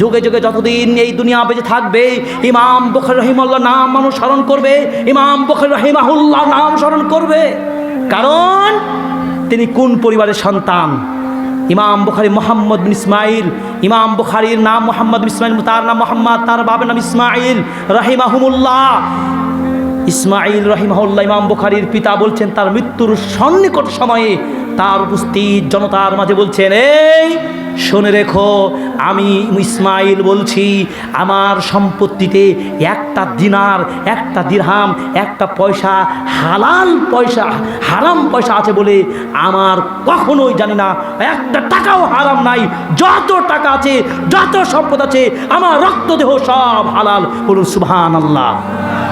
যুগে যুগে যতদিন এই দুনিয়া বেঁচে থাকবে, ইমাম বুখারী রাহিমাহুল্লাহর নাম মানুষ স্মরণ করবে, ইমাম বুখারী রাহিমাহুল্লাহর নাম স্মরণ করবে। কারণ তিনি কোন পরিবারের সন্তান? ইমাম বুখারী মুহাম্মদ বিন ইসমাইল। ইমাম বুখারীর নাম মুহাম্মদ বিন ইসমাইল, তার নাম মুহাম্মদ, তার বাবার নাম ইসমাইল রাহিমাহুমুল্লাহ। ইসমাইল রাহিমাহুল্লাহ, ইমাম বুখারীর পিতা, বলছেন তার মৃত্যুর সন্নিকট সময়ে তার উপস্থিত জনতার মাঝে বলছেন, এই শুনে রেখো, আমি ইসমাইল বলছি, আমার সম্পত্তিতে একটা দিনার, একটা দিরহাম, একটা পয়সা, হালাল পয়সা, হারাম পয়সা আছে বলে আমার কখনোই জানি না, একটা টাকাও হারাম নাই। যত টাকা আছে, যত সম্পদ আছে, আমার রক্তদেহ সব হালাল, বলুন সুবহানাল্লাহ।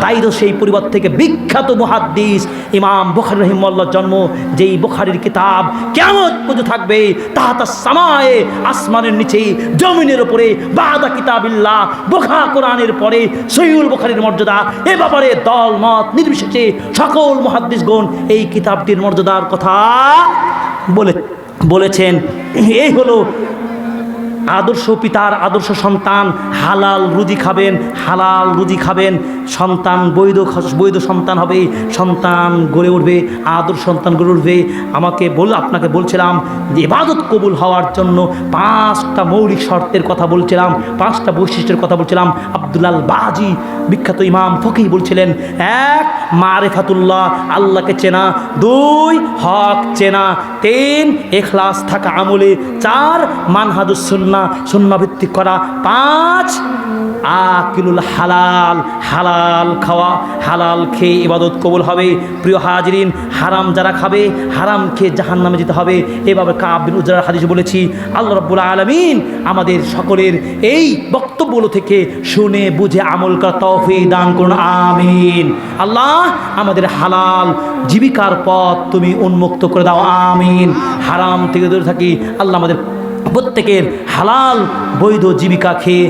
তাই তো সেই পরিবার থেকে বিখ্যাত মুহাদ্দিস ইমাম বুখারী রাহিমাহুল্লাহর জন্ম। যেই বুখারীর কিতাব কিয়ামত পর্যন্ত থাকবে, তাহাতা সামায়ে, আসমানের নিচে, জমিনের উপরে, বাদা কিতাবিল্লাহ, কোরআনের পরে সহিহুল বুখারীর মর্যাদা। এ ব্যাপারে দল মত নির্বিশেষে সকল মুহাদ্দিসগণ এই কিতাবটির মর্যাদার কথা বলেছেন। এই হলো আদর্শ পিতার আদর্শ সন্তান। হালাল রুজি খাবেন, হালাল রুজি খাবেন, সন্তান বৈধ সন্তান হবে, সন্তান গড়ে উঠবে, আদর্শ সন্তান গড়ে উঠবে। আপনাকে বলছিলাম যে ইবাদত কবুল হওয়ার জন্য 5টা মৌলিক শর্তের কথা বলছিলাম, 5টা বৈশিষ্ট্যের কথা বলছিলাম। আব্দুল্লাহ বাজি বিখ্যাত ইমাম ফকিহ বলছিলেন, 1 মারিফাতুল্লাহ, আল্লাহকে চেনা, 2 হক চেনা, 3 ইখলাস থাকা আমলে, 4 মানহাজুস সুন্নাহ ভিত্তিক করা, 5 আকিলুল হালাল, হালাল খাওয়া, হালাল খেয়ে ইবাদত কবুল হবে। প্রিয় হাজিরিন, হারাম যারা খাবে, হারাম খেয়ে জাহান্নামে যেতে হবে। এভাবে কাব বিন উজরার হাদিসে বলেছি। আল্লাহ রাব্বুল আলামিন আমাদের সকলের এই বক্তব্যগুলো থেকে শুনে বুঝে আমল করার তৌফিক দান করুন, আমিন। আল্লাহ আমাদের হালাল জীবিকার পথ তুমি উন্মুক্ত করে দাও, আমিন। হারাম থেকে দূরে থাকি। আল্লাহ আমাদের প্রত্যেকের হালাল বৈধ জীবিকা খেয়ে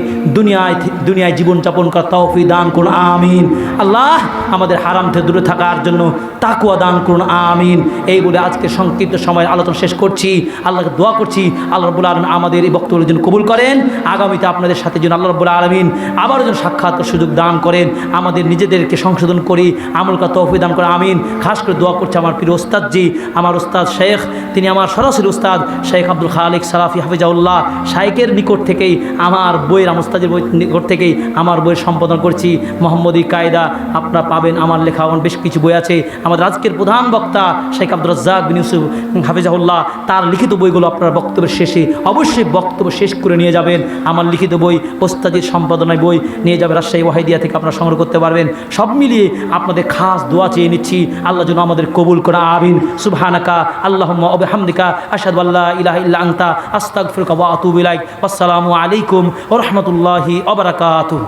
দুনিয়ায় জীবনযাপন করার তৌফিক দান করুন, আমিন। আল্লাহ আমাদের হারাম থেকে দূরে থাকার জন্য তাকওয়া দান করুন, আমিন। এই বলে আজকে সংক্ষিপ্ত সময়ের আলোচনা শেষ করছি। আল্লাহকে দোয়া করছি আল্লাহ রাব্বুল আলামিন আমাদের এই বক্তব্যের জন্য কবুল করেন। আগামীতে আপনাদের সাথে যেন আল্লাহ রাব্বুল আলামিন আবার যেন সাক্ষাৎ সুযোগ দান করেন, আমাদের নিজেদেরকে সংশোধন করি, আমল করার তৌফিক দান করেন, আমিন। খাস করে দোয়া করছি আমার প্রিয় ওস্তাদ জি, আমার ওস্তাদ শেখ, তিনি আমার সরাসরি ওস্তাদ শেখ আব্দুল খালিক সালাফি হাফিজাউল্লাহ শাইখের নিকট থেকেই, আমার বইয়ের আমস্তাদের বই নিকট থেকেই আমার বইয়ের সম্পাদন করছি। মোহাম্মদী কায়দা আপনারা পাবেন, আমার লেখা বেশ কিছু বই আছে। আমাদের আজকের প্রধান বক্তা শেখ আব্দুর রাজ্জাক বিন ইউসুফ হাফিজাহুল্লাহ, তার লিখিত বইগুলো আপনারা বক্তব্যের শেষে অবশ্যই বক্তব্য শেষ করে নিয়ে যাবেন। আমার লিখিত বই, ওস্তাদের সম্পাদনায় বই নিয়ে যাবেন, রাজশাহী ওয়াহিদিয়া থেকে আপনারা সংগ্রহ করতে পারবেন। সব মিলিয়ে আপনাদের খাস দোয়া চেয়ে নিচ্ছি, আল্লাহ যেন আমাদের কবুল করা, আমিন। সুবহানাকা আল্লাহুম্মা ওয়া বিহামদিকা আশহাদু আল্লা ইলাহা ইল্লা আনতা আস্তাগফিরুকা ওয়া আতুবু ইলাইক। আসসালামু আলাইকুম ওয়া রাহমাতুল্লাহি ওয়া বারাকাতুহু।